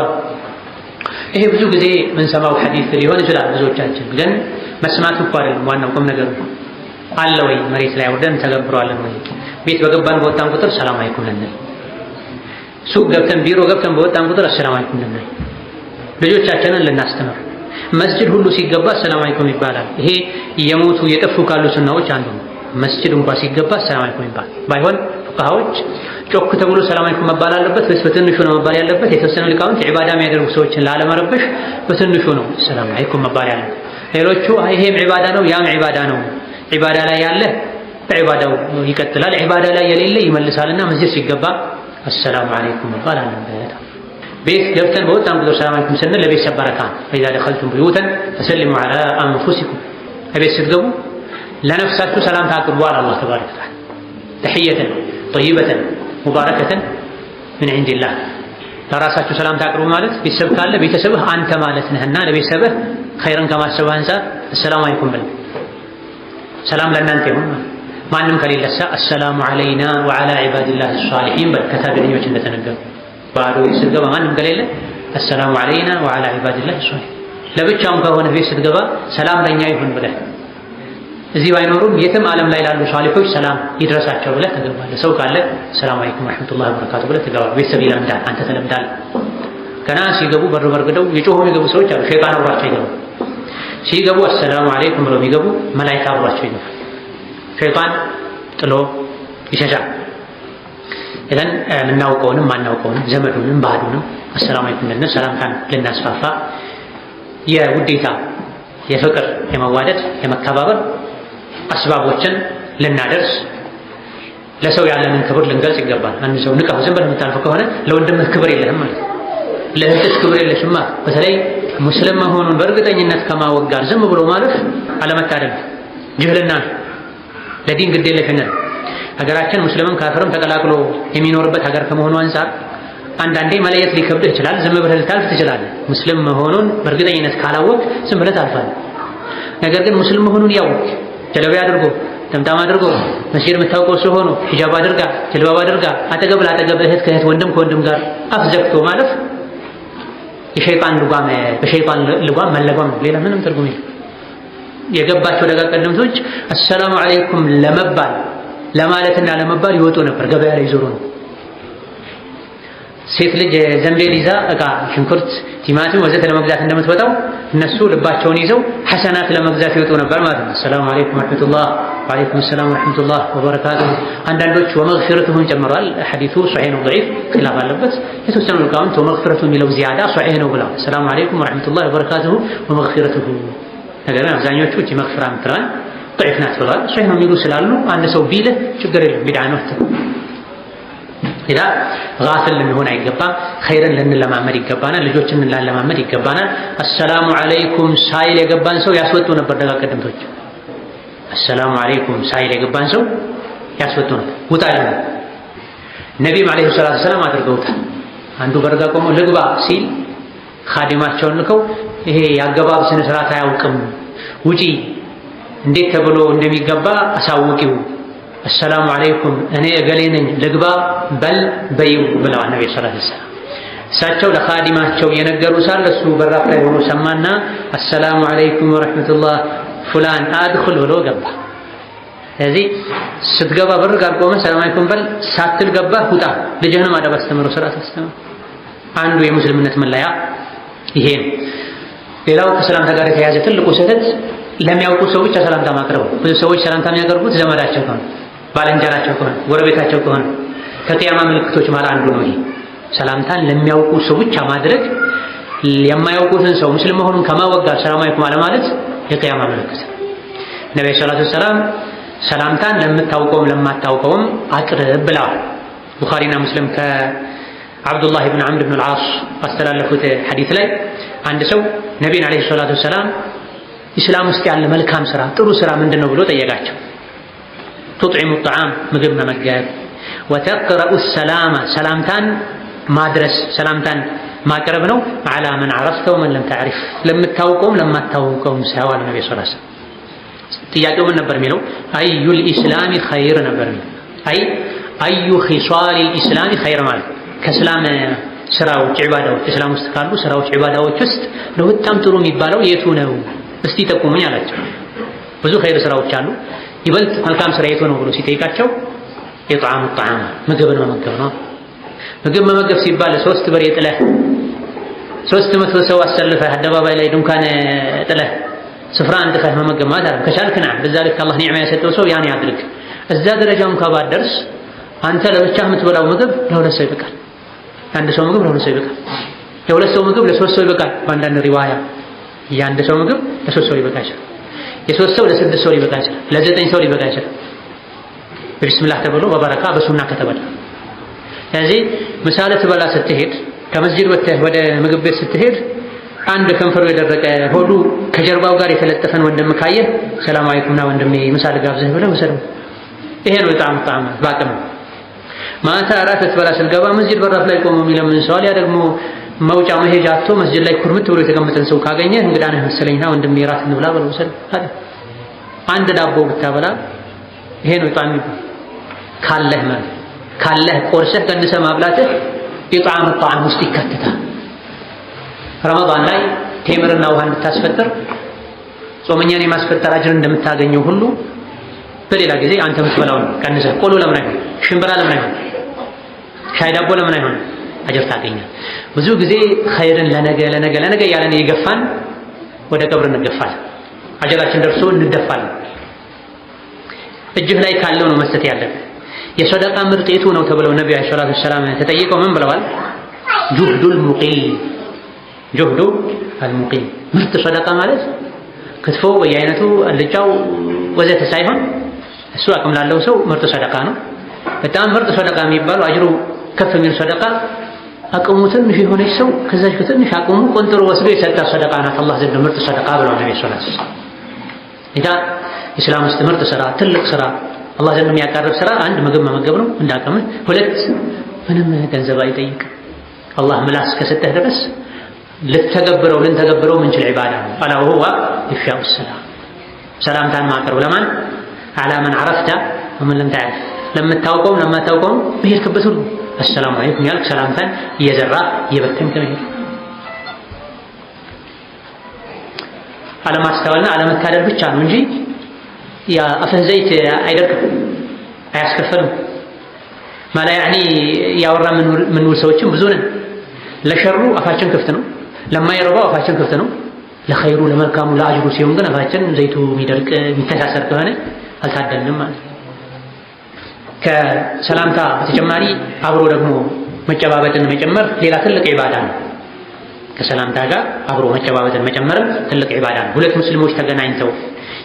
ይሄ ብዙ ጊዜ የምንሰማው ሐዲስ ሊሆን ይችላል። ብዙዎቻችን ግን መስማቱ እኮ አይደለም ዋናው ቁም ነገሩ አለ ወይ መሬት ላይ ወርደን ተገብሯለን ወይ? ቤት በገባን በወጣን ቁጥር ሰላም አለይኩም ልንል፣ ሱቅ ገብተን ቢሮ ገብተን በወጣን ቁጥር ሰላም አለይኩም ልንል፣ ልጆቻችንን ልናስተምር መስጂድ ሁሉ ሲገባ ሰላም አለይኩም ይባላል። ይሄ የሞቱ የጠፉ ካሉ ሱናዎች አንዱ ነው። መስጂድ እንኳን ሲገባ ሰላም አለይኩም ይባል። ባይሆን ፉቃሃዎች ጮክ ተብሎ ሰላም አለይኩም መባል አለበት ወይስ በትንሹ ነው መባል ያለበት? የተወሰኑ ሊቃውንት ዒባዳ የሚያደርጉ ሰዎችን ላለመረበሽ በትንሹ ነው ሰላም አለይኩም መባል ያለበት። ሌሎቹ ይሄም ዒባዳ ነው ያም ዒባዳ ነው፣ ዒባዳ ላይ ያለ በዒባዳው ይቀጥላል፣ ዒባዳ ላይ የሌለ ይመልሳልና መስጂድ ሲገባ አሰላሙ አለይኩም መባል አለበት። ቤት ገብተን በወጣን ቁጥር ሰላም አለይኩም ስንል ለቤተሰብ በረካ ነው። ወኢዛ ደኸልቱም ቡዩተን ፈሰሊሙ ዐላ አንፉሲኩም፣ ቤት ስትገቡ ለነፍሳችሁ ሰላምታ አቅርቡ አለ አላህ ተባረከ ወተዓላ። ተሕየተን ጠይበተን ሙባረከተን ምን ዒንዲላህ። ለራሳችሁ ሰላምታ አቅርቡ ማለት ቤተሰብ ካለ ቤተሰብህ አንተ ማለት ነህና ለቤተሰብህ ኸይርን ከማሰብ አንፃር አሰላሙ አለይኩም በል፣ ሰላም ለእናንተ ይሁን። ማንም ከሌለሳ አሰላሙ ዐለይና ወዐላ ዒባዲላህ ሷሊሒን በል። ከታቢዒኞች እንደተነገሩ ባዶ ስትገባ ማንም ከሌለ አሰላሙ ዐለይና ወዐላ ዒባዲላህ ሷሊሒን። ለብቻውም ከሆነ ቤት ስትገባ ሰላም ለኛ ይሁን ብለህ እዚህ ባይኖሩም የትም ዓለም ላይ ላሉ ሷሊሖች ሰላም ይድረሳቸው ብለህ ትገባለህ። ሰው ካለ ሰላም አለይኩም ወራህመቱላሂ ወበረካቱ ብለህ ትገባለህ። ቤተሰብ ይለምዳል፣ አንተ ተለምዳለህ። ገና ሲገቡ በር በርግደው የጮሁ የሚገቡ ሰዎች አሉ። ሸይጣን አብሯቸው ይገባል። ሲገቡ አሰላሙ አለይኩም ብለው የሚገቡ መላኢካ አብሯቸው ይገባል። ሸይጣን ጥሎ ይሸሻል። ኢዘን የምናውቀውንም ማናውቀውንም ዘመዱንም ባዕዱንም አሰላሙ አለይኩም ልንል ሰላምታን ልናስፋፋ የውዴታ የፍቅር የመዋደድ የመከባበር አስባቦችን ልናደርስ ለሰው ያለንን ክብር ልንገልጽ ይገባል። አንድ ሰው ንቀው ዝም ብለህ የምታልፈው ከሆነ ለወንድምህ ክብር የለህም ማለት፣ ለእህትህ ክብር የለሽም ማለት። በተለይ ሙስሊም መሆኑን በእርግጠኝነት ከማወቅ ጋር ዝም ብሎ ማለፍ አለመታደል ጅህልና ነው፣ ለዲን ግድ የለሽነት። ሀገራችን ሙስሊምም ካፍርም ተቀላቅሎ የሚኖርበት ሀገር ከመሆኑ አንፃር አንዳንዴ መለየት ሊከብድህ ይችላል። ዝም ብለህ ልታልፍ ትችላለህ። ሙስሊም መሆኑን በእርግጠኝነት ካላወቅ ዝም ብለህ ታልፋለህ። ነገር ግን ሙስሊም መሆኑን ያወቅ ጀለቢያ አድርጎ ጠምጣም አድርጎ መስጂድ የምታውቀው ሰው ሆኖ ሂጃብ አድርጋ ጀልባብ አድርጋ አጠገብ ላጠገብ እህት ከእህት ወንድም ከወንድም ጋር አፍ ዘግቶ ማለፍ የሸይጣን ልጓም በሸይጣን ልጓም መለጓም ነው። ሌላ ምንም ትርጉም የለም። የገባቸው ደጋ ቀደምቶች አሰላሙ አለይኩም ለመባል ለማለትና ለመባል ይወጡ ነበር። ገበያ ላይ ይዞሩ ነው። ሴት ልጅ ዘንቤል ይዛ እቃ ሽንኩርት፣ ቲማቲም ወዘተ ለመግዛት እንደምትወጣው እነሱ ልባቸውን ይዘው ሐሰናት ለመግዛት ይወጡ ነበር ማለት ነው። ሰላም አለይኩም ወራህመቱላህ ወአለይኩም ሰላም ወራህመቱላህ ወበረካቱሁ። አንዳንዶች ወመግፊረቱሁን ጨምረዋል። ሐዲሱ ሷሂህ ነው ضعيف ኺላፍ አለበት። የተወሰኑ ሊቃውንት ወመግፊረቱ የሚለው ዚያዳ ሷሂህ ነው ብለዋል። ሰላም አለይኩም ወራህመቱላህ ወበረካቱሁ ወመግፊረቱሁ። ነገር ግን አብዛኞቹ እቺ መግፊራ ምትራን ضعيف ናት ብለዋል። ሷሂህ ነው የሚሉ ስላሉ አንድ ሰው ቢልህ ችግር የለም ቢድዓ ነው። ኢዳ ጋፍል ልንሆን አይገባም። ኸይርን ልንለማመድ ይገባናል። ልጆችን ልንለማመድ ይገባናል። አሰላሙ አለይኩም ሳይል የገባን ሰው ያስወጡ ነበር ደጋግ ቀደምቶች። አሰላሙ አለይኩም ሳይል የገባን ሰው ያስወጡ ነበር። ውጣ ይላል። ነቢይም አለይሂ ሰላቱ ወሰላም አድርገውታል። አንዱ በርጋ ቆሞ ልግባ ሲል ኻዲማቸውን ልከው ይሄ የአገባብ ስነ ስርዓት አያውቅም፣ ውጪ እንዴት ተብሎ እንደሚገባ አሳውቂው፣ አሰላሙ አለይኩም እኔ እገሌ ነኝ ልግባ በል በይው ብለዋል ነብዩ ሰለላሁ ዐለይሂ ወሰለም። እሳቸው ለኻዲማቸው የነገሩ ሳለ እሱ በራፍ ላይ ሆኖ ሰማና አሰላሙ አለይኩም ወረሕመቱላህ ፉላን አድኹል ብሎ ገባ። ስለዚህ ስትገባ በር ጋር ቆመህ ሰላም አለይኩም በል፣ ሳትል ገባህ ውጣ። ልጅህንም አደብ አስተምረው፣ ስርዓት አስተምረው። አንዱ የሙስሊምነት መለያ ይሄ ነው። ሌላው ከሰላምታ ጋር የተያያዘ ትልቁ ስህተት ለሚያውቁ ሰው ብቻ ሰላምታ ማቅረብ። ብዙ ሰዎች ሰላምታ የሚያቀርቡት ዘመዳቸው ከሆነ፣ ባልንጀራቸው ከሆነ፣ ጎረቤታቸው ከሆነ ከቂያማ ምልክቶች ማለት አንዱ ነው። ይሄ ሰላምታን ለሚያውቁ ሰው ብቻ ማድረግ የማያውቁትን ሰው ሙስሊም መሆኑን ከማወጋ ሰላም አለይኩም ማለት የቂያማ ምልክት። ነብዩ ሰለላሁ ዐለይሂ ወሰለም ሰላምታን ለምታውቀውም ለማታውቀውም አቅርብ ብለዋል። ቡኻሪና ሙስሊም ከአብዱላህ ብን ዐምር ብን አልዓስ ባስተላለፉት ሐዲስ ላይ አንድ ሰው ነቢይን ዐለይሂ ሰላቱ ወሰላም ኢስላም ውስጥ ያለ መልካም ስራ ጥሩ ስራ ምንድን ነው ብሎ ጠየቃቸው። ቱጥዒሙ ጣዓም ምግብ መመገብ፣ ወተቅረኡ ሰላማ ሰላምታን ማድረስ ሰላምታን ማቅረብ ነው። ዐላ መን ዐረፍተ ወመን ለም ተዕሪፍ ለምታውቀውም ለማታውቀውም ሰው አለ ነብዩ ሰለላሁ ዐለይሂ ወሰለም። ጥያቄው ምን ነበር የሚለው? አዩል ኢስላሚ ኸይር ነበር የሚለው። አዩ ኺሷሊል ኢስላሚ ኸይር ማለት ከእስላም ስራዎች ዒባዳዎች እስላም ውስጥ ካሉ ስራዎች ዒባዳዎች ውስጥ ለበጣም ጥሩ የሚባለው የቱ ነው እስቲ ጠቁሙኝ አላቸው። ብዙ ኸይር ስራዎች አሉ፣ ይበልጥ መልካም ስራ የቱ ነው ብሎ ሲጠይቃቸው ኢጥዓሙ ጣዓም ምግብን መመገብ ነው። ምግብ መመገብ ሲባል 3 በሬ ጥለህ 300 ሰው አሰልፈህ አደባባይ ላይ ድንኳን ጥለህ ስፍራ አንጥፈህ መመገብ ማለት አይደለም። ከቻልክና በዛ ልክ አላህ ኒዕማ የሰጠው ሰው ያን ያድርግ። እዛ ደረጃውን ከባደርስ አንተ ለብቻህ የምትበላው ምግብ ለሁለት ሰው ይበቃል። አንድ ሰው ምግብ ለሁለት ሰው ይበቃል። የሁለት ሰው ምግብ ለሶስት ሰው ይበቃል። በአንዳንድ ሪዋያ የአንድ ሰው ምግብ ለሶስት ሰው ሊበቃ ይችላል። የሶስት ሰው ለስድስት ሰው ሊበቃ ይችላል። ለዘጠኝ ሰው ሊበቃ ይችላል። በቢስሚላህ ተብሎ በበረካ በሱና ከተበላ። ስለዚህ ምሳሌ ትበላ ስትሄድ ከመስጂድ ወጥተህ ወደ ምግብ ቤት ስትሄድ አንድ ከንፈሩ የደረቀ ሆዱ ከጀርባው ጋር የተለጠፈን ወንድም ካየህ ሰላም አለይኩምና ወንድሜ ምሳሌ ጋብዘህ ብለህ ወሰደው። ይሄ ነው ጣዕም ባቅም። ማታ እራት ስትበላ ስትገባ መስጂድ በራፍ ላይ ቆሞ የሚለምን ሰው ያ ደግሞ መውጫ መሄጃ አጥቶ መስጂድ ላይ ኩርምት ብሎ የተቀመጠን ሰው ካገኘ እንግዳ ነህ መሰለኝና ወንድሜ እራት እንብላ ብለው ወሰደው። አንድ ዳቦ ብታበላ ይሄ ነው ጣዕም ካለህ ማለት ካለህ ቆርሰህ ቀንሰህ ማብላትህ ኢጥዓም ጣዕም ውስጥ ይካተታል። ረመዳን ላይ ቴምርና ውሃ እንድታስፈጥር ጾመኛን የማስፈጠር አጅር እንደምታገኘው ሁሉ በሌላ ጊዜ አንተ የምትበላውን ቀንሰህ ቆሎ ለምን አይሆን? ሽምብራ ለምን አይሆን? ሻይ ዳቦ ለምን አይሆን? አጅር ታገኛል። ብዙ ጊዜ ኸይርን ለነገ ያለን የገፋን ወደ ቀብር እንገፋለን። አጀራችን ደርሶ እንደፋለን። እጅህ ላይ ካለው ነው መስጠት ያለብህ። የሰደቃ ምርጥ የቱ ነው ተብለው ነብዩ ሰለላሁ ዐለይሂ ወሰለም ተጠይቀው ምን ብለዋል? ጁህዱል ሙቂል ጁህዱ አልሙቂም። ምርጥ ሰደቃ ማለት ክትፎ በየአይነቱ አልጫው ወዘተ ሳይሆን እሱ አቅም ላለው ሰው ምርጥ ሰደቃ ነው። በጣም ምርጥ ሰደቃ የሚባለው አጅሩ ከፍ የሚል ሰደቃ አቅሙ ትንሽ የሆነች ሰው ከዛች ከትንሽ አቅሙ ቆንጥሮ ወስዶ የሰጣ ሰደቃ ናት አላህ ዘንድ ምርጥ ሰደቃ ብለው ነብዩ ሰለላሁ ዐለይሂ ወሰለም። ኢስላም ውስጥ ምርጥ ስራ ትልቅ ስራ አላህ ዘንድ የሚያቀርብ ስራ አንድ ምግብ መመገብ ነው እንዳቀምህ። ሁለት ምንም ገንዘብ አይጠይቅም። አላህ ምላስ ከሰጠህ ድረስ ልንተገብረው ምንችል ዒባዳ ነው። አላ ወሁወ ኢፍሻኡ ሰላም ሰላምታን ማቅረብ ለማን አላ መን ዐረፍተ ወመን ለም ተዕሪፍ ለምታውቀውም ለማታውቀውም በሄድክበት ሁሉ አሰላሙ አለይኩም ያልክ ሰላምታን እየዘራ እየበተንክ መሄድ። አለማስተዋልና አለመታደል ብቻ ነው እንጂ የአፍህ ዘይት አይደርቅም፣ አያስከፈልም። ማላ ያዕኒ ያወራ ምንውል ሰዎችም ብዙ ነን። ለሸሩ አፋችን ክፍት ነው፣ ለማይረባው አፋችን ክፍት ነው። ለኸይሩ ለመልካሙ ለአጅሩ ሲሆን ግን አፋችን ዘይቱ የሚደርቅ የሚተሳሰር ከሆነ አልታደልንም ማለት ነው። ከሰላምታ በተጨማሪ አብሮ ደግሞ መጨባበጥን መጨመር ሌላ ትልቅ ዒባዳ ነው። ከሰላምታ ጋር አብሮ መጨባበጥን መጨመር ትልቅ ዒባዳ ነው። ሁለት ሙስሊሞች ተገናኝተው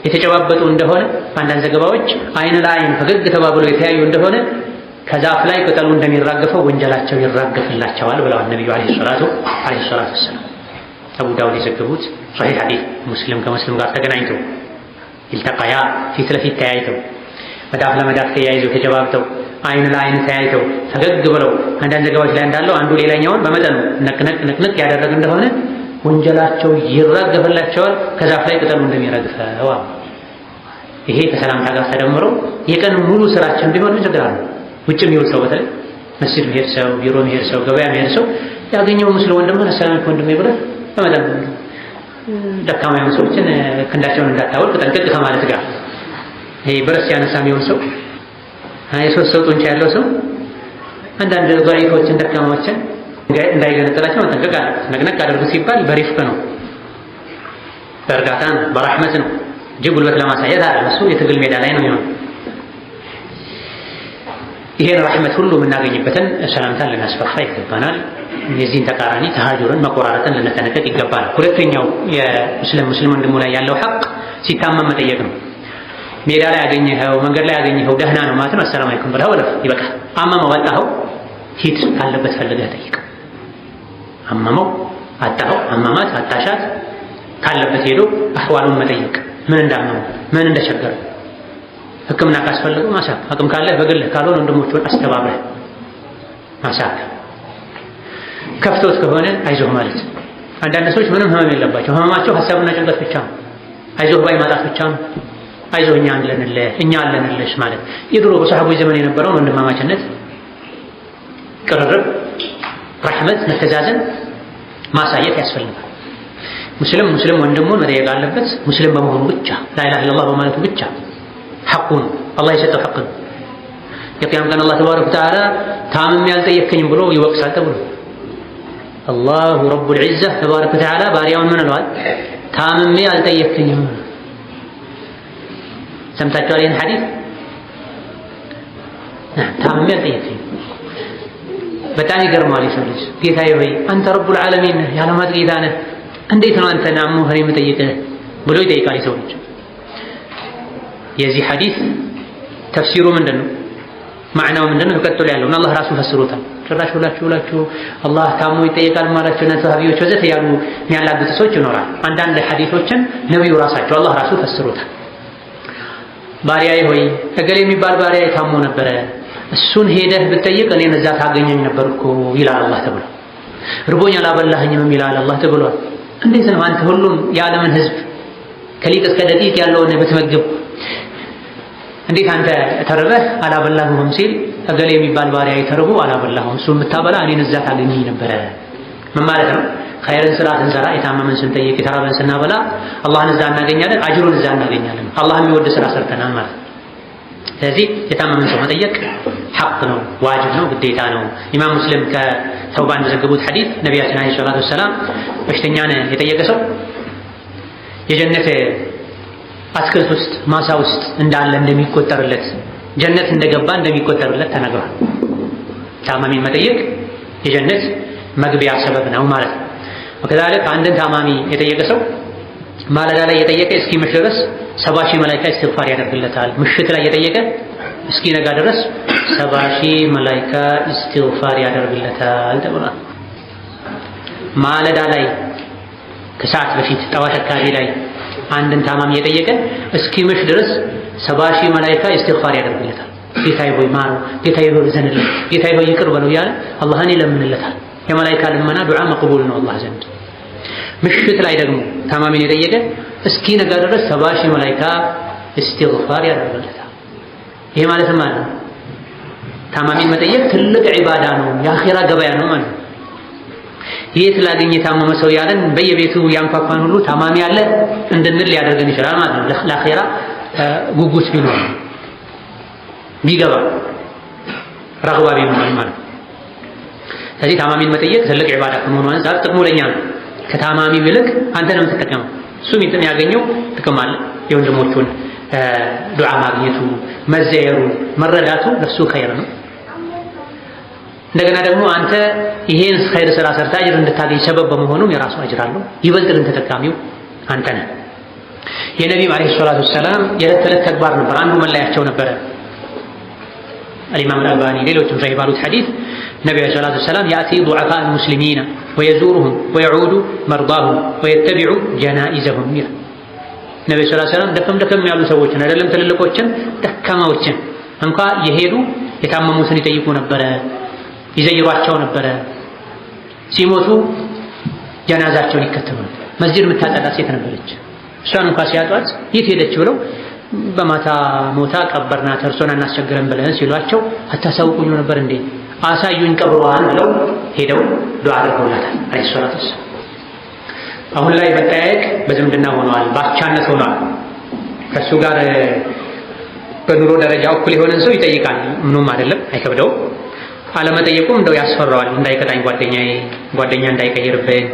የተጨባበጡ እንደሆነ በአንዳንድ ዘገባዎች አይን ለአይን ፈገግ ተባብለው የተያዩ እንደሆነ ከዛፍ ላይ ቅጠሉ እንደሚራገፈው ወንጀላቸው ይራገፍላቸዋል ብለዋል ነብዩ አለይሂ ሰላቱ ወሰላም። አቡ ዳውድ የዘገቡት ሶሒህ ሐዲስ ሙስሊም ከሙስሊም ጋር ተገናኝተው ይልተቃያ ፊት ለፊት ተያይተው መዳፍ ለመዳፍ ተያይዘው ተጨባብጠው አይን ለአይን ተያይተው ፈገግ ብለው አንዳንድ ዘገባዎች ላይ እንዳለው አንዱ ሌላኛውን በመጠኑ ነቅነቅ ያደረገ እንደሆነ ወንጀላቸው ይራገፍላቸዋል ከዛፍ ላይ ቅጠሉ እንደሚረግፈው። ይሄ ከሰላምታ ጋር ተደምሮ የቀን ሙሉ ስራችን ቢሆን ምን ችግር አለ? ውጭ የሚውል ሰው በተለይ መስጂድ መሄድ ሰው፣ ቢሮ መሄድ ሰው፣ ገበያ መሄድ ሰው ያገኘው ሙስሊም ወንድምህ ሰላም አለይኩም ወንድሜ ብለህ በመጠኑ ደካማ የሆኑ ሰዎችን ክንዳቸውን እንዳታወልቅ ጠንቀቅ ከማለት ጋር ይሄ ብረት ሲያነሳ የሚሆን ሰው የሶስት ሰው ጡንቻ ያለው ሰው አንዳንድ ضعيفዎችን ደካማዎችን እንዳይገነጠላቸው መጠንቀቅ አለ። ነቅነቅ አድርጉ ሲባል በሪፍቅ ነው፣ በእርጋታ ነው፣ በረሕመት ነው እንጂ ጉልበት ለማሳየት አይደለም። እሱ የትግል ሜዳ ላይ ነው የሚሆነው። ይሄን ረሕመት ሁሉ የምናገኝበትን ሰላምታን ልናስፋፋ ይገባናል። የዚህን ተቃራኒ ተሃጁርን መቆራረጥን ልንጠነቀቅ ይገባናል። ሁለተኛው የሙስሊም ወንድሙ ላይ ያለው ሐቅ ሲታመም መጠየቅ ነው። ሜዳ ላይ ያገኘኸው መንገድ ላይ ያገኘኸው ደህና ነው ማለት ነው፣ አሰላሙ አለይኩም ብለህ ወለፍ ይበቃል። አመመው አጣኸው ሂድ ካለበት ፈልገህ ጠይቅ። አመመው አጣኸው አማማት አጣሻት ካለበት ሄዶ አህዋሉን መጠየቅ፣ ምን እንዳመመው ምን እንደቸገረው ሕክምና ካስፈልገው ማሳክ፣ አቅም ካለህ በግልህ ካልሆነ ወንድሞቹን አስተባብረህ ማሳክ። ከፍቶት ከሆነ አይዞህ ማለት። አንዳንድ ሰዎች ምንም ህመም የለባቸው፣ ህመማቸው ሀሳብና ጭንቀት ብቻ ነው። አይዞህ ባይ ማጣት ብቻ ነው። አይዞህ እኛ አለንልሽ ማለት። የድሮ በሰሐቦች ዘመን የነበረውን ወንድማማችነት፣ ቅርርብ፣ ረሕመት፣ መተዛዘን ማሳየት ያስፈልጋል። ሙስሊም ወንድሙን መጠየቅ አለበት። ሙስሊም በመሆኑ ብቻ ላኢላሃ ኢለላህ በማለቱ ብቻ ሐቁን አላህ የሰጠው ሐቅ ነው። የቂያም ቀን አላህ ተባረከ ወተዓላ ታምሜ አልጠየከኝም ብሎ ይወቅሳል ተብሎ አላሁ ረቡል ዒዛ ተባረከ ወተዓላ ባሪያውን ምን አለዋል? ታምሜ አልጠየከኝም። ሰምታችኋል ይህን ሐዲስ? ታምሜ አልጠየከኝም። በጣም ይገርማል። የሰው ልጅ ጌታዬ ሆይ አንተ ረቡል ዓለሚን ነህ፣ የዓለማት ጌታ ነህ፣ እንዴት ነው አንተን አሞህ የምጠይቅህ ብሎ ይጠይቃል የሰው ልጅ። የዚህ ሐዲስ ተፍሲሩ ምንድን ነው? ማዕናው ምንድን ነው? ተቀጥሎ ያለውን አላህ ራሱ ፈስሮታል። ጭራሽ ሁላችሁ አላህ ታሞ ይጠየቃል ማላቸው እና ሰሃቢዎች ወዘተ ያሉ የሚያላግጡ ሰዎች ይኖራል። አንዳንድ ሐዲሶችን ነብዩ ራሳቸው አላህ ራሱ ፈስሮታል። ባሪያዬ ሆይ እገሌ የሚባል ባሪያዬ ታሞ ነበረ፣ እሱን ሄደህ ብትጠይቅ እኔን እዛ ታገኘኝ ነበር እኮ ይላል አላህ ተብሎ። ርቦኝ አላበላኸኝም ይላል አላህ ተብሏል። እንዴት ነው አንተ ሁሉም የዓለምን ህዝብ ከሊቅ እስከ ደቂቅ ያለውን ብትመግብ እንዴት አንተ ተርበህ አላበላሁም ሲል እገሌ የሚባል ባሪያ ተርቦ አላበላሁም እሱ የምታበላ እኔን እዛ ታገኘኝ ነበረ? ምን ማለት ነው? ኸይርን ስራ ስንሰራ፣ የታመመን ስንጠይቅ፣ የተራበን ስናበላ አላህን እዛ እናገኛለን፣ አጅሩን እዛ እናገኛለን። አላህ የሚወድ ስራ ሰርተናል ማለት። ስለዚህ የታመመን ሰው መጠየቅ ሐቅ ነው፣ ዋጅብ ነው፣ ግዴታ ነው። ኢማም ሙስሊም ከተውባን በዘገቡት ሐዲስ ነቢያችን አለይሂ ሰላቱ ወሰላም በሽተኛን የጠየቀ ሰው የጀነት አትክልት ውስጥ ማሳ ውስጥ እንዳለ እንደሚቆጠርለት፣ ጀነት እንደገባ እንደሚቆጠርለት ተነግሯል። ታማሚን መጠየቅ የጀነት መግቢያ ሰበብ ነው ማለት ነው። ወከዛልክ አንድን ታማሚ የጠየቀ ሰው ማለዳ ላይ የጠየቀ እስኪመሽ ድረስ 70,000 መላኢካ እስትግፋር ያደርግለታል። ምሽት ላይ የጠየቀ እስኪነጋ ድረስ 70,000 መላኢካ እስትግፋር ያደርግለታል ተብሏል። ማለዳ ላይ ከሰዓት በፊት ጠዋት አካባቢ ላይ አንድን ታማሚ የጠየቀ እስኪመሽ ድረስ 70,000 መላኢካ እስትግፋር ያደርግለታል። ጌታዬ ሆይ ማረው፣ ጌታዬ ሆይ ዘንለት፣ ጌታዬ ሆይ ይቅር በለው እያለ አላህን ይለምንለታል። የመላኢካ ልመና ዱዓ መቅቡል ነው አላህ ዘንድ። ምሽት ላይ ደግሞ ታማሚን የጠየቀ እስኪነጋ ድረስ 70,000 መላኢካ እስትግፋር ያደርግለታል። ይሄ ማለት ማለት ነው ታማሚን መጠየቅ ትልቅ ዒባዳ ነው፣ የአኺራ ገበያ ነው ማለት ነው። የት ላገኝ የታመመ ሰው ያለን በየቤቱ ያንኳኳን ሁሉ ታማሚ አለ እንድንል ሊያደርገን ይችላል ማለት ነው። ለአኺራ ጉጉት ቢኖር ቢገባ ረግባ ቢኖር ማለት ነው። ስለዚህ ታማሚን መጠየቅ ትልቅ ዒባዳ ከመሆኑ አንፃር ጥቅሙ ለኛ ነው። ከታማሚው ይልቅ አንተ ነው የምትጠቀመው። እሱም ያገኘው ጥቅም አለ። የወንድሞቹን ዱዓ ማግኘቱ፣ መዘየሩ፣ መረዳቱ ለሱ ኸይር ነው። እንደገና ደግሞ አንተ ይሄን ኸይር ስራ ሰርታ አጅር እንድታገኝ ሰበብ በመሆኑም የራሱ አጅር አለው። ይበልጥ ግን ተጠቃሚው አንተ ነህ። የነቢዩ አለይሂ ሰላቱ ወሰላም የዕለት ተዕለት ተግባር ነበር፣ አንዱ መለያቸው ነበረ። الإمام الألباني ሌሎችም صحيح ባሉት ሐዲስ ነብዩ ሰለላሁ ዐለይሂ ወሰለም يأتي ضعفاء المسلمين ويزورهم ويعود مرضاهم ويتبع جنائزهم ነብዩ ሰለላሁ ዐለይሂ ወሰለም ደከም ያሉ ሰዎችን አይደለም ትልልቆችን ደካማዎችን እንኳን የሄዱ የታመሙትን ይጠይቁ ነበረ፣ ይዘይሯቸው ነበረ። ሲሞቱ ጀናዛቸውን ይከተሉ ነበር። መስጂድ የምታጠዳ ሴት ነበረች። እሷን እንኳን ሲያጧት የት ሄደች ብለው በማታ ሞታ ቀበርናት እርሶን አናስቸግረን ብለን ሲሏቸው አታሳውቁኝ ነበር እንዴ? አሳዩኝ ቀብሯን ብለው ሄደው ዱዓ አድርገውላታል አለይሂ ሰላቱ ወሰላም። አሁን ላይ መጠያየቅ በዝምድና ሆነዋል፣ ባቻነት ሆነዋል። ከሱ ጋር በኑሮ ደረጃ እኩል የሆነን ሰው ይጠይቃል፣ ምንም አይደለም፣ አይከብደውም። አለመጠየቁም እንደው ያስፈራዋል። እንዳይቀጣኝ ጓደኛ እንዳይቀይርብኝ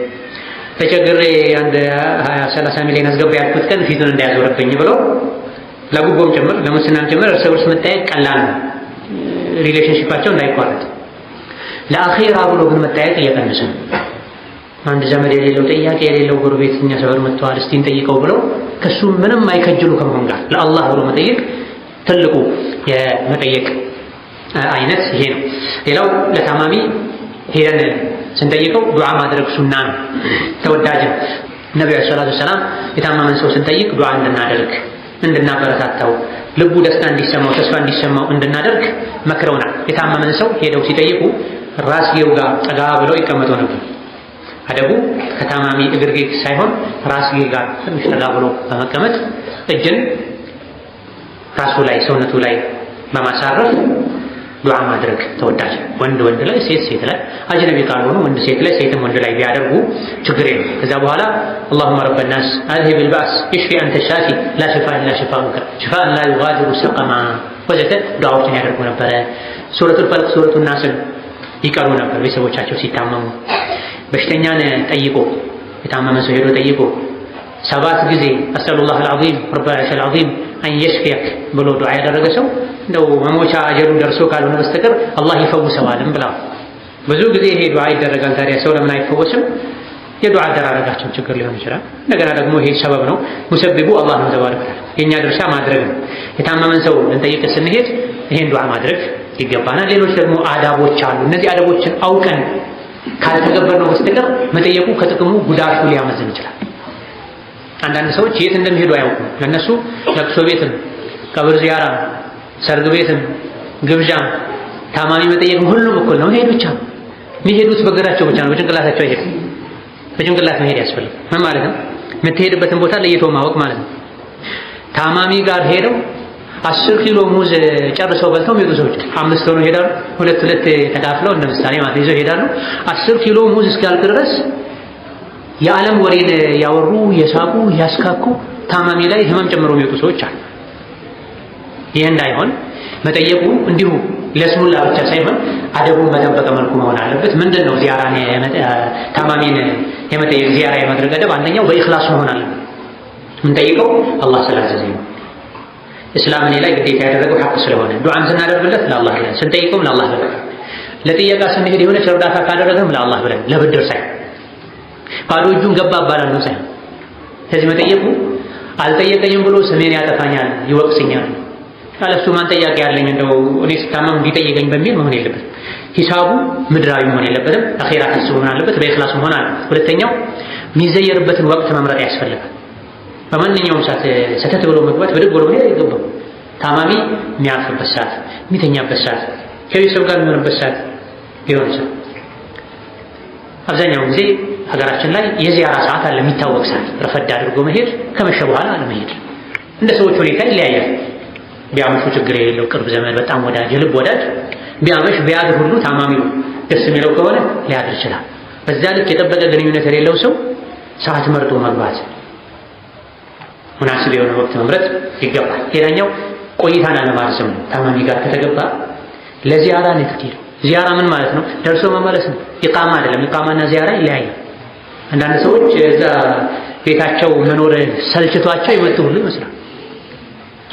ተቸግሬ አንድ 20-30 ሚሊዮን አስገባ ያልኩት ቀን ፊቱን እንዳያዞርብኝ ብሎ ለጉቦም ጭምር ለሙስናም ጭምር እርስ በርስ መጠያየቅ ቀላል ነው፣ ሪሌሽንሺፓቸው እንዳይቋረጥ። ለአኺራ ብሎ ግን መጠያየቅ እየቀነሰ ነው። አንድ ዘመድ የሌለው ጥያቄ የሌለው ጎረቤት እኛ ሰፈር መጥቷል እስቲ እንጠይቀው ብለው ከሱ ምንም አይከጅሉ ከመሆን ጋር ለአላህ ብሎ መጠየቅ ትልቁ የመጠየቅ አይነት ይሄ ነው። ሌላው ለታማሚ ሄደን ስንጠይቀው ዱዓ ማድረግ ሱና ነው፣ ተወዳጅ ነው። ነብዩ ሰለላሁ ዐለይሂ ወሰለም የታመመን ሰው ስንጠይቅ ዱዓ እንድናደርግ እንድናበረታታው፣ ልቡ ደስታ እንዲሰማው ተስፋ እንዲሰማው እንድናደርግ መክረውናል። የታመመን ሰው ሄደው ሲጠይቁ ራስጌው ጋር ጠጋ ብለው ይቀመጡ ነበር። አደቡ ከታማሚ እግርጌ ሳይሆን ራስጌ ጋር ትንሽ ጠጋ ብሎ በመቀመጥ እጅን ራሱ ላይ ሰውነቱ ላይ በማሳረፍ ዱዓ ማድረግ ተወዳጅ። ወንድ ላይ ሴት ላይ አጅነቢ ካልሆኑ ወንድ ሴት ላይ ሴትም ወንድ ላይ ቢያደርጉ ችግር የለም። ከዛ በኋላ اللهم رب الناس اذهب الباس اشفي انت الشافي لا شفاء الا شفاءك شفاء لا يغادر سقما ወዘተ ዱዓዎችን ያደርጉ ነበር። ሱረቱል ፈልቅ ሱረቱን ናስን ይቀሩ ነበር ቤተሰቦቻቸው ሲታመሙ። በሽተኛን ጠይቆ የታመመ ሰው ሄዶ ጠይቆ 7 ጊዜ አስአሉላህ አልዓዚም ረበል ዓርሺል ዓዚም አን የሽፊየክ ብሎ ዱዓ ያደረገ ሰው እንደው መሞቻ አጀሉ ደርሶ ካልሆነ በስተቀር አላህ ይፈውሰዋልም ብላ ብዙ ጊዜ ይሄ ዱዓ ይደረጋል። ታዲያ ሰው ለምን አይፈወስም? የዱዓ አደራረጋቸው ችግር ሊሆን ይችላል። እንደገና ደግሞ ይሄ ሰበብ ነው፣ ሙሰብቡ አላህ ነው ተባረከ። የኛ ድርሻ ማድረግ ነው። የታመመን ሰው ልንጠይቅ ስንሄድ ይሄን ዱዓ ማድረግ ይገባናል። ሌሎች ደግሞ አዳቦች አሉ። እነዚህ አዳቦችን አውቀን ካልተገበርነው በስተቀር መጠየቁ ከጥቅሙ ጉዳቱ ሊያመዝን ይችላል። አንዳንድ ሰዎች የት እንደሚሄዱ አያውቁም። ለነሱ ለቅሶ ቤትም፣ ቀብር ዚያራ፣ ሰርግ ቤትም፣ ግብዣም፣ ታማሚ መጠየቅም ሁሉም እኩል ነው። ሄዱ ብቻ ነው የሚሄዱት፣ በእግራቸው ብቻ ነው፣ በጭንቅላታቸው አይሄዱም። በጭንቅላት መሄድ ያስፈልጋል። ምን ማለት ነው? የምትሄድበትን ቦታ ለይቶ ማወቅ ማለት ነው። ታማሚ ጋር ሄደው 10 ኪሎ ሙዝ ጨርሰው በልተው የሚወጡ ሰዎች 5 ሆነው ይሄዳሉ። ሁለት ተካፍለው እንደ ምሳሌ ማለት ይዘው ይሄዳሉ። 10 ኪሎ ሙዝ እስኪያልቅ ድረስ የዓለም ወሬን ያወሩ የሳቁ ያስካኩ ታማሚ ላይ ህመም ጨምሮ የሚወጡ ሰዎች አሉ። ይህ እንዳይሆን መጠየቁ እንዲሁ ለስሙላ ብቻ ሳይሆን አደቡን በጠበቀ መልኩ መሆን አለበት። ምንድነው ዚያራን ታማሚን የመጠየቅ ዚያራ የማድረግ አደብ? አንደኛው በኢኽላስ መሆን አለበት። የምንጠይቀው አላህ ስላዘዘኝ ነው። እስላም እኔ ላይ ግዴታ ያደረገው ሐቅ ስለሆነ ዱዓን ስናደርግለት ለአላህ ብለን ስንጠይቀውም ለአላህ ብለን ለጥየቃ ስንሄድ የሆነች እርዳታ ካደረገም ለአላህ ብለን ለብድር ሳይሆን ባዶ እጁን ገባ ባላለው ሳይሆን ከዚህ መጠየቁ አልጠየቀኝም ብሎ ስሜን ያጠፋኛል ይወቅስኛል አለሱ ማን ጠያቂ ያለኝ እንደው እኔ ስታመም እንዲጠይቀኝ በሚል መሆን የለበትም። ሂሳቡ ምድራዊ መሆን የለበትም። አኺራ ታስቦ መሆን አለበት። በኢኽላስ መሆን አለበት። ሁለተኛው የሚዘየርበትን ወቅት መምረጥ ያስፈልጋል። በማንኛውም ሰዓት ሰተት ብሎ መግባት ብድግ ብሎ መሄድ አይገባም። ታማሚ የሚያርፍበት ሰዓት፣ የሚተኛበት ሰዓት፣ ከቤተሰብ ጋር የሚሆንበት ሰዓት ሊሆን ይችላል። አብዛኛውን ጊዜ ሀገራችን ላይ የዚያራ ሰዓት አለ፣ የሚታወቅ ሰዓት። ረፈድ አድርጎ መሄድ፣ ከመሸ በኋላ አለመሄድ እንደ ሰዎች ሁኔታ ይለያያል። ቢያመሹ ችግር የሌለው ቅርብ ዘመድ በጣም ወዳጅ ልብ ወዳጅ ቢያመሽ ቢያድር ሁሉ ታማሚው ደስ የሚለው ከሆነ ሊያድር ይችላል። በዛ ልክ የጠበቀ ግንኙነት የሌለው ሰው ሰዓት መርጦ መግባት፣ ሙናሲብ የሆነ ወቅት መምረጥ ይገባል። ሌላኛው ቆይታን አለማርዘም ነው። ታማሚ ጋር ከተገባ ለዚያራ ነው የተሄደው። ዚያራ ምን ማለት ነው? ደርሶ መመለስ ነው። ኢቃማ አይደለም። ኢቃማና ዚያራ ይለያያል። አንዳንድ ሰዎች እዛ ቤታቸው መኖር ሰልችቷቸው ይመጡ ሁሉ ይመስላል።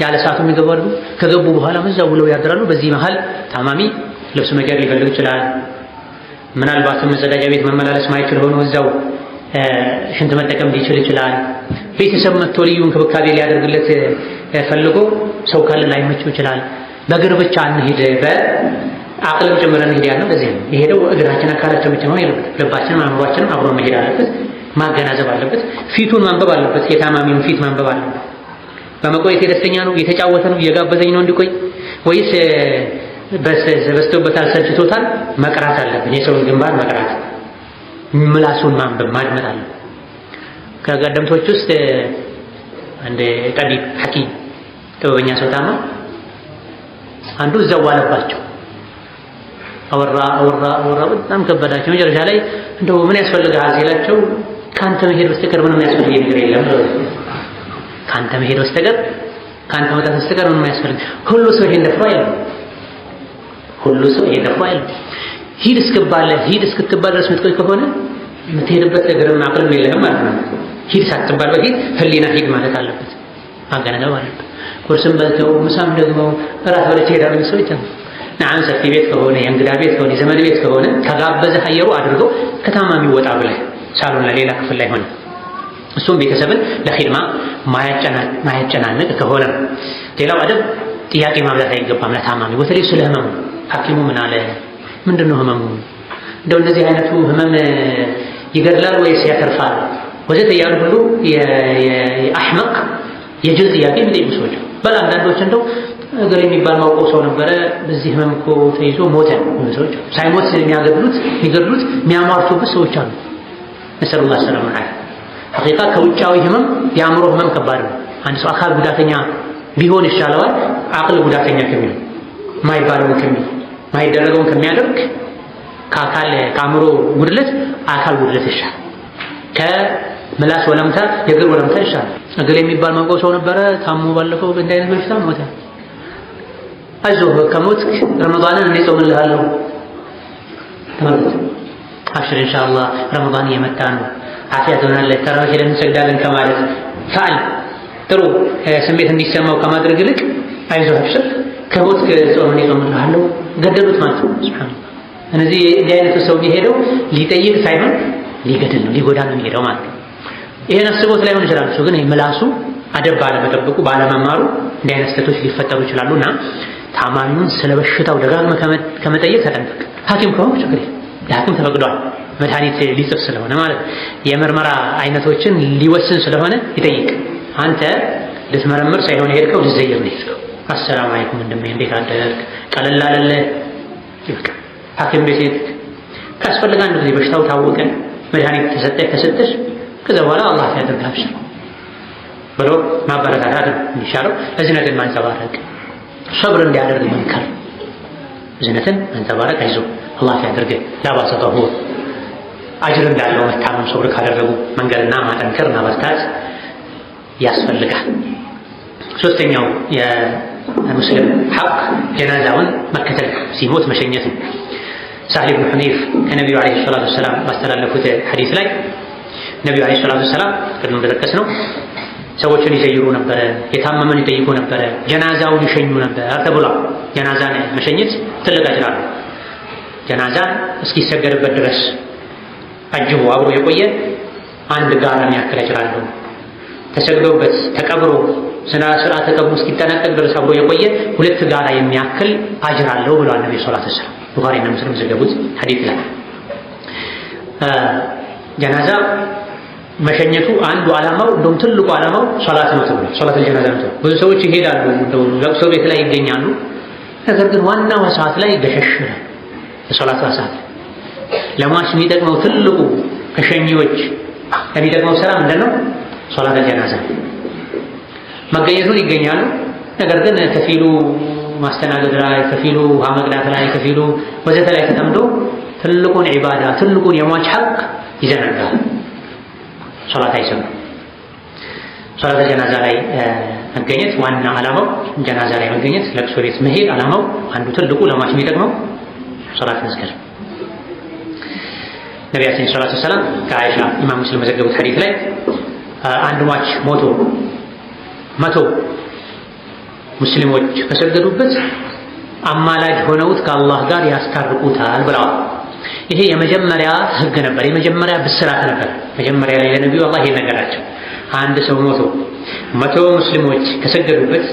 ያለ ሰዓቱም ይገባሉ። ከገቡ በኋላ እዛው ውለው ያድራሉ። በዚህ መሃል ታማሚ ልብስ መቀየር ሊፈልግ ይችላል። ምናልባትም መጸዳጃ ቤት መመላለስ ማይችል ሆኖ እዛው ሽንት መጠቀም ሊችል ይችላል። ቤተሰብ መጥቶ ልዩ እንክብካቤ ሊያደርግለት ፈልጎ ሰው ካለ ላይመቸው ይችላል። በእግር ብቻ እንሂድ በአቅልም ጭምር እንሂድ ያለው ለዚህ ነው። የሄደው እግራችን አካላችን ብቻ ነው የለበት። ልባችንም አእምሯችንም አብሮ መሄድ አለበት፣ ማገናዘብ አለበት፣ ፊቱን ማንበብ አለበት። የታማሚውን ፊት ማንበብ አለበት። በመቆየት ደስተኛ ነው፣ እየተጫወተ ነው፣ እየጋበዘኝ ነው እንዲቆይ ወይስ በስተውበታል ሰልችቶታል? መቅራት አለብን። የሰውን ግንባር መቅራት፣ ምላሱን ማንበብ ማድመጥ አለ። ከቀደምቶች ውስጥ አንድ ጠቢብ ሐኪም ጥበበኛ ሰው ታማ አንዱ እዛው ዋለባቸው። አወራ በጣም ከበዳቸው። መጨረሻ ላይ እንደው ምን ያስፈልግሃል ሲላቸው ካንተ መሄድ በስተቀር ምንም ያስፈልግ ነገር የለም። ካንተ መሄድ በስተቀር ካንተ መውጣት በስተቀር ምንም ያስፈልግ። ሁሉ ሰው ይሄን ደፍሮ አይደለም። ሁሉ ሰው ይሄን ደፍሮ አይደለም። ሂድ እስክትባል ድረስ የምትቆይ ከሆነ የምትሄድበት እግርም አቅልም የለህም ማለት ነው። ሂድ ሳትባል በፊት ህሊና ሂድ ማለት አለበት፣ ማገናዘብ አለበት። ቁርስም በልተው ምሳም ደግሞ እራት በልቼ ሄዳለሁ ሰው ይቻላል። ነዓም ሰፊ ቤት ከሆነ የእንግዳ ቤት ከሆነ የዘመድ ቤት ከሆነ ከጋበዘህ አየሩ አድርገው ከታማሚ ወጣ ብለህ ሳሎን ለሌላ ክፍል ላይ ሆነ እሱም ቤተሰብን ለኺድማ ማያጨናነቅ ከሆነ ሌላው አደብ ጥያቄ ማብዛት አይገባም ለታማሚ በተለይ ስለ ህመሙ ሐኪሙ ምን አለ ምንድነው ህመሙ እንደው እንደዚህ አይነቱ ህመም ይገድላል ወይስ ያተርፋል ወዘተ ያሉ ሁሉ የአህመቅ የጅል ጥያቄ የሚጠይቁ ሰዎች አንዳንዶች እንደው እገሌ የሚባል ማውቀው ሰው ነበረ በዚህ ህመም እኮ ተይዞ ሞተ ሰዎች ሳይሞት የሚገድሉት የሚያሟርቱበት ሰዎች አሉ። ነሰሉላህ ሰላም ዐለይሂ ሐቂቃ ከውጫዊ ህመም የአእምሮ ህመም ከባድ ነው። አንድ ሰው አካል ጉዳተኛ ቢሆን ይሻለዋል አቅል ጉዳተኛ ከሚሆን ማይባለውን ከሚሆን ማይደረገውን ከሚያደርግ ከአእምሮ ጉድለት አካል ጉድለት ይሻላል። ከምላስ ወለምታ የእግር ወለምታ ይሻላል። እገሌ የሚባል ማውቀው ሰው ነበረ ታሞ ባለፈው በእንዲህ አይነት በሽታ ሞተ። አይዞህ ከሞትክ ረመዳንን እኔ ጾምልሃለሁ ተመልከቱ። አብሽር ኢንሻአላህ ረመዳን እየመጣ ነው አፊያ ትሆናለህ ተራዊህ ሄደን እንሰግዳለን ከማለት ፋል ጥሩ ስሜት እንዲሰማው ከማድረግ ይልቅ አይዞህ አብሽር ከሞትክ ጾምን እጾምልሃለሁ ገደሉት ማለት ነው። ሱብሃንአላህ እነዚህ እንዲህ አይነቱ ሰው ቢሄደው ሊጠይቅ ሳይሆን ሊገድል ነው ሊጎዳ ነው የሚሄደው ማለት ነው። ይሄን አስቦት ላይሆን ይችላል እሱ ግን ምላሱ አደብ ባለመጠበቁ ባለመማሩ እንዲህ አይነት ስህተቶች ሊፈጠሩ ይችላሉና ታማሚውን ስለ በሽታው ደጋግመህ ከመጠየቅ ተጠንቀቅ። ሐኪም ከሆንክ ችግር የለም ለሐኪም ተፈቅዷል መድኃኒት ሊጽፍ ስለሆነ ማለት የምርመራ አይነቶችን ሊወስን ስለሆነ ይጠይቅ። አንተ ልትመረምር ሳይሆን ሄድከው ልትዘይር ነው ሄድከው። አሰላሙ አለይኩም እንደምን እንዴት አደርክ ቀለል አለልህ ይበቃ። ሐኪም ቤት ሄድክ ካስፈልግ አንድ ጊዜ በሽታው ታወቀ መድኃኒት ተሰጠሽ ከዛ በኋላ አላህ ያደርጋሽ ብሎ ማበረታታት እንዲሻለው እዝነትን ማንጸባረቅ ሰብር እንዲያደርግ መምከር እዝነትን ማንጸባረቅ አይዞህ አላህ ያደርግህ ያባሰተው አጅር እንዳለው መታመም ሰብር ካደረጉ መንገድና ማጠንከርና መርታት ያስፈልጋል። ሶስተኛው የሙስሊም ሐቅ ጀናዛውን መከተል ሲሞት መሸኘት ነው። ሳህል ኢብኑ ሁነይፍ ከነቢዩ ዓለይሂ ሰላቱ ወሰላም ባስተላለፉት ሐዲስ ላይ ነቢዩ ዓለይሂ ሰላቱ ወሰላም ቅድም እንደጠቀስነው ሰዎችን ይዘይሩ ነበረ፣ የታመመን ይጠይቁ ነበረ፣ ጀናዛውን ይሸኙ ነበር ተብሏል። ጀናዛን መሸኘት ትልቅ አጅር አለው። ጀናዛን እስኪሰገድበት ድረስ አጅቦ አብሮ የቆየ አንድ ጋራ የሚያክል አጅር አለው። ተሰግዶበት ተቀብሮ ስርዓተ ቀብሩ እስኪጠናቀቅ ድረስ አብሮ የቆየ ሁለት ጋራ የሚያክል አጅር አለው ብለዋል ነብዩ ሰለላሁ ዐለይሂ ወሰለም ቡኻሪና ሙስሊም ዘገቡት ሐዲስ ላይ። ጀናዛ መሸኘቱ አንዱ ዓላማው እንደውም ትልቁ ዓላማው ሶላት ነው ተብሎ ሶላት ጀናዛ ነው። ብዙ ሰዎች ይሄዳሉ እንደውም ለቅሶ ቤት ላይ ይገኛሉ። ነገር ግን ዋናው ሰዓት ላይ ገሸሽ ነው የሶላት ሰዓት። ለሟች የሚጠቅመው ትልቁ ከሸኚዎች የሚጠቅመው ስራ ምንድነው? ሶላት ጀናዛ መገኘቱን ይገኛሉ። ነገር ግን ከፊሉ ማስተናገድ ላይ ከፊሉ ውሃ መቅዳት ላይ ከፊሉ ወዘተ ላይ ተጠምዶ ትልቁን ዒባዳ ትልቁን የሟች ሐቅ ይዘነጋል። ሶላት አይሰሙ። ሶላት ጀናዛ ላይ መገኘት ዋና ዓላማው ጀናዛ ላይ መገኘት ለቅሶ ቤት መሄድ ዓላማው አንዱ ትልቁ ለሟች የሚጠቅመው ሶላት መስገድ። ነቢያችን ሰለላሁ ዐለይሂ ወሰለም ከአይሻ ኢማም ሙስሊም በዘገቡት ሐዲስ ላይ አንድ ሟች ሞቶ 100 ሙስሊሞች ከሰገዱበት አማላጅ ሆነውት ከአላህ ጋር ያስታርቁታል ብለዋል። ይሄ የመጀመሪያ ህግ ነበር፣ የመጀመሪያ ብስራት ነበር። መጀመሪያ ላይ ለነቢዩ አላህ ይሄን ነገራቸው። አንድ ሰው ሞቶ 100 ሙስሊሞች ከሰገዱበት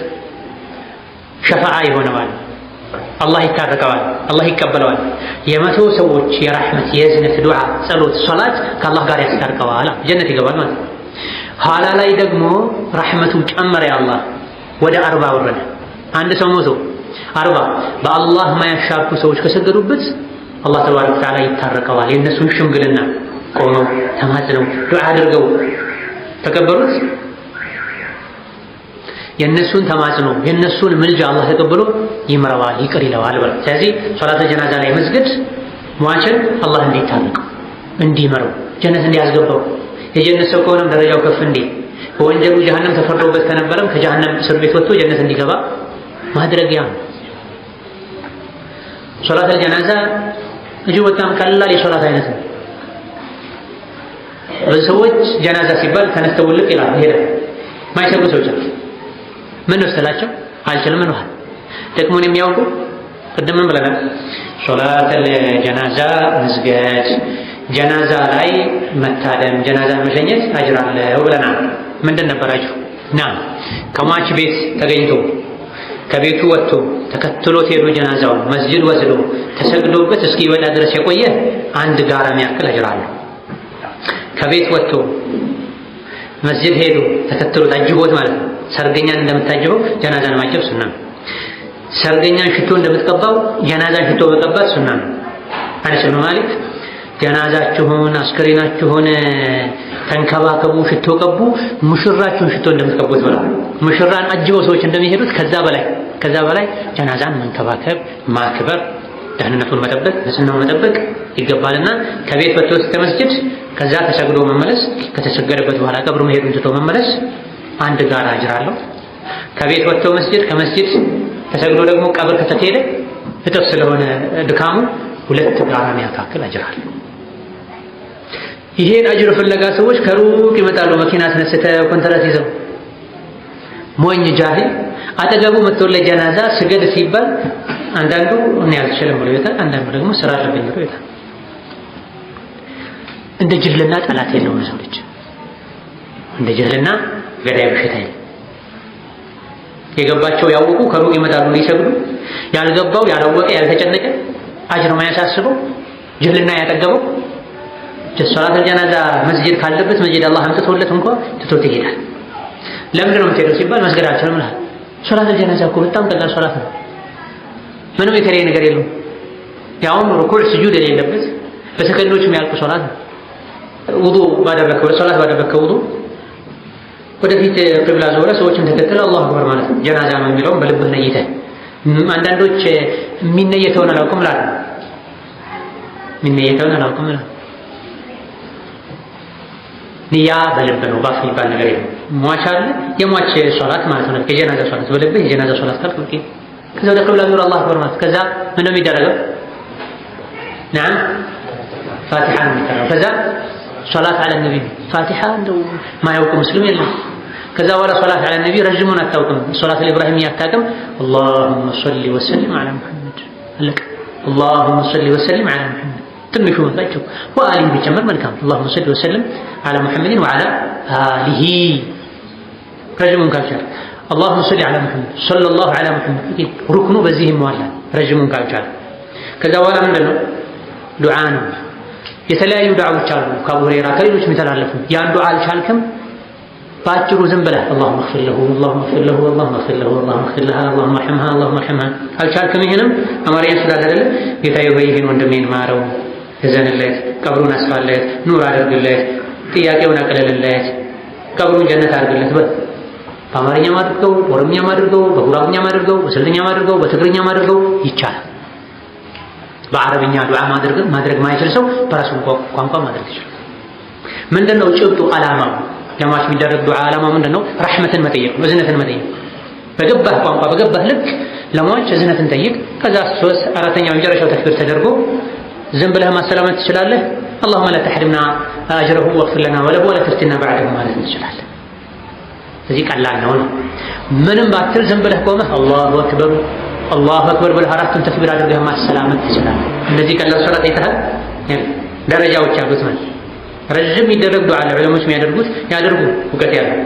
ሸፋዓ ይሆነዋል፣ አላህ ይታረቀዋል፣ አላህ ይቀበለዋል። የመቶ ሰዎች የረሕመት የእዝነት ዱዓ፣ ጸሎት፣ ሶላት ከአላህ ጋር ያስታርቀዋል፣ ጀነት ይገባል ማለት ነው። ኋላ ላይ ደግሞ ረሕመቱ ጨመረ፣ አላህ ወደ 40 ወረደ። አንድ ሰው ሞቶ 40 በአላህ ማያሻርኩ ሰዎች ከሰገዱበት አላህ ተባረከ ወተዓላ ይታረቀዋል። የእነሱን ሽምግልና ቆመው ተማጽነው ዱዓ አድርገው ተቀበሉት። የእነሱን ተማጽኖ የእነሱን ምልጃ አላህ ተቀብሎ ይምረዋል፣ ይቅር ይለዋል። ስለዚህ ሶላተ ጀናዛ ላይ መስገድ ሟችን አላህ እንዲታረቀው፣ እንዲመረው፣ ጀነት እንዲያስገባው፣ የጀነት ሰው ከሆነም ደረጃው ከፍ እንዲል፣ በወንጀሉ ጀሃነም ተፈርዶበት ከነበረም ከጀሃነም እስር ቤት ወጥቶ ጀነት እንዲገባ ማድረጊያ ነው። ሶላተ ጀናዛ እጅግ በጣም ቀላል የሶላት አይነት ነው። ብዙ ሰዎች ጀናዛ ሲባል ተነስተው ውልቅ ይላሉ፣ ይሄዳል። ማይሰጉ ሰዎች ምን ወሰላቸው አልችልም ነው ጥቅሙን የሚያውቁ ቅድም ምን ብለናል? ሶላተል ጀናዛ መስገድ፣ ጀናዛ ላይ መታደም፣ ጀናዛን መሸኘት አጅር አለው ብለናል። ምንድን ነበር አጅሩ? ከሟች ቤት ተገኝቶ ከቤቱ ወጥቶ ተከትሎት ሄዶ ጀናዛውን መስጂድ ወስዶ ተሰግዶበት እስኪወጣ ድረስ የቆየ አንድ ጋራ የሚያክል አጅር አለው። ከቤት ወጥቶ መስጂድ ሄዶ ተከትሎት አጅቦት ማለት ነው። ሰርገኛን እንደምታጅበው ጀናዛን ማጀብ ሱና ነው። ሰርገኛን ሽቶ እንደምትቀባው ጀናዛን ሽቶ መቀባት ሱና ነው። አነስ ብን ማሊክ ጀናዛችሁን አስከሬናችሁን ተንከባከቡ፣ ሽቶ ቀቡ፣ ሙሽራችሁን ሽቶ እንደምትቀቡት ብለዋል። ሙሽራን አጅበው ሰዎች እንደሚሄዱት ከዛ በላይ ጀናዛን መንከባከብ፣ ማክበር፣ ደህንነቱን መጠበቅ፣ ንጽህናውን መጠበቅ ይገባልና ከቤት ወጥቶ እስከ መስጂድ ከዛ ተሰግዶ መመለስ፣ ከተሰገደበት በኋላ ቀብሩ መሄዱን ትቶ መመለስ አንድ ጋር አጅር አለው። ከቤት ወጥቶ መስጂድ፣ ከመስጂድ ተሰግዶ ደግሞ ቀብር ከተሄደ እጥፍ ስለሆነ ድካሙ 2 ጋራ የሚያካክል አጅር አለው። ይሄን አጅር ፍለጋ ሰዎች ከሩቅ ይመጣሉ። መኪና አስነስተው ኮንትራት ይዘው ሞኝ ጃሂል አጠገቡ መጥቶለት ጀናዛ ስገድ ሲባል አንዳንዱ እኔ አልችልም ብሎ ይወጣል፣ አንዳንዱ ደግሞ ስራ አለብኝ ብሎ ይወጣል። እንደ ጅህልና ጠላት የለውም ሰው ልጅ፣ እንደ ጅህልና ገዳይ በሽታ የለም። የገባቸው ያወቁ ከሩቅ ይመጣሉ ሊሰግዱ፣ ያልገባው ያላወቀ ያልተጨነቀ አጅር ማያሳስበው ጅህልና ያጠገበው ሶላተል ጀናዛ መስጂድ ካለበት መስጂድ አላህ አምጥቶለት እንኳን ትቶት ይሄዳል። ለምንድን ነው የምትሄደው ሲባል መስገድ አልችልም ይላል። ሶላተል ጀናዛ እኮ በጣም ቀላል ሶላት ነው፣ ምንም የተለየ ነገር የለውም። ያውም ሩኩዕ ስጁድ የሌለበት በሰከንዶች የሚያልቁ ሶላት ነው። ውዱእ ባደረከው ሶላት ባደረከው ውዱእ ወደፊት ቂብላ ዞረ ሰዎችን ተከተለ አላሁ አክበር ማለት ነው። ጀናዛ ነው የሚለውን በልብህ ነይተህ። አንዳንዶች የሚነየተውን አላውቅም ይላሉ። የሚነየተውን አላውቅም ይላሉ። ንያ በልብ ነው፣ ባፍ የሚባል ነገር የለም። ሟች አለ የሟች ሶላት ማለት ነው። የጀናዛ ሶላት በልብህ የጀናዛ ሶላት ካልክ በቂ። ከዛ ወደ ቂብላ ዞረ አላሁ አክበር ማለት ከዛ ምን ነው የሚደረገው? ናም ፋቲሓ ነው የሚቀራው። ከዛ ሶላት አለ ነቢ ፋቲሓ እንደው ማያውቁ ሙስሊም የለም። ከዛ በኋላ ሶላት አለ ነቢ ረጅሙን አታውቅም። ሶላት ኢብራሂም ያታቀም اللهم صل وسلم على محمد አለቀ። اللهم صل وسلم على محمد ትንሹ መጣቸው ወአሊሂ ቢጨመር መልካም። اللهم صل وسلم على محمد وعلى آله ረጅሙን ካልቻለ اللهم صل على محمد صلى الله على محمد ሩክኑ በዚህም ዋላ ረጅሙን ካልቻለ ከዛ በኋላ ምንድን ነው ዱዓ ነው። የተለያዩ ዱዓዎች አሉ ከአቡ ሁረይራ ከሌሎች የሚተላለፉ። ያን ዱዓ አልቻልክም ባጭሩ ዝም ብለህ اللهم اغفر له اللهم اغفر له اللهم اغفر له اللهم اغفر لها اللهم ارحمها اللهم ارحمها አልቻልክም። ይሄንም አማርኛ ስላልተደለ ጌታዬ ሆይ ይሄን ወንድሜን ማረው፣ እዘንለት፣ ቀብሩን አስፋለት፣ ኑር አድርግለት፣ ጥያቄውን አቅልልለት፣ ቀብሩን ጀነት አድርግለት በል። በአማርኛም አድርገው፣ በኦሮምኛም አድርገው፣ በጉራግኛም አድርገው፣ በስልጥኛም አድርገው፣ በትግርኛም አድርገው ይቻላል። በአረብኛ ዱዓ ማድረግ ማይችል ሰው በራሱ ቋንቋ ማድረግ ይችላል። ምንድነው ጭብጡ ዓላማው? ለሟች የሚደረግ ዱዓ ዓላማው ምንድነው? ረሕመትን መጠየቅ፣ እዝነትን መጠየቅ። በገባህ ቋንቋ በገባህ ልክ ለሟች እዝነትን ጠይቅ። ከዛ 4ኛው የመጨረሻው ተክቢር ተደርጎ ዝም ብለህ ማሰላመት ትችላለህ። اللهم لا تحرمنا اجره واغفر لنا وله ولا تفتنا بعده ማለት ትችላለህ። እዚህ ቀላል ነው። ምንም ባትል ዝም ብለህ ቆመህ አላሁ አክበር አላሁ አክበር ብለህ 4ቱን ተክቢር አድርገህ ማሰላመት ትችላለህ። እንደዚህ ቀላል ሶላት አይተሃል? ደረጃዎች አሉት ማለት ረጅም የሚደረግ ዱዓ ለዑለሞች የሚያደርጉት ያደርጉ እውቀት ያለው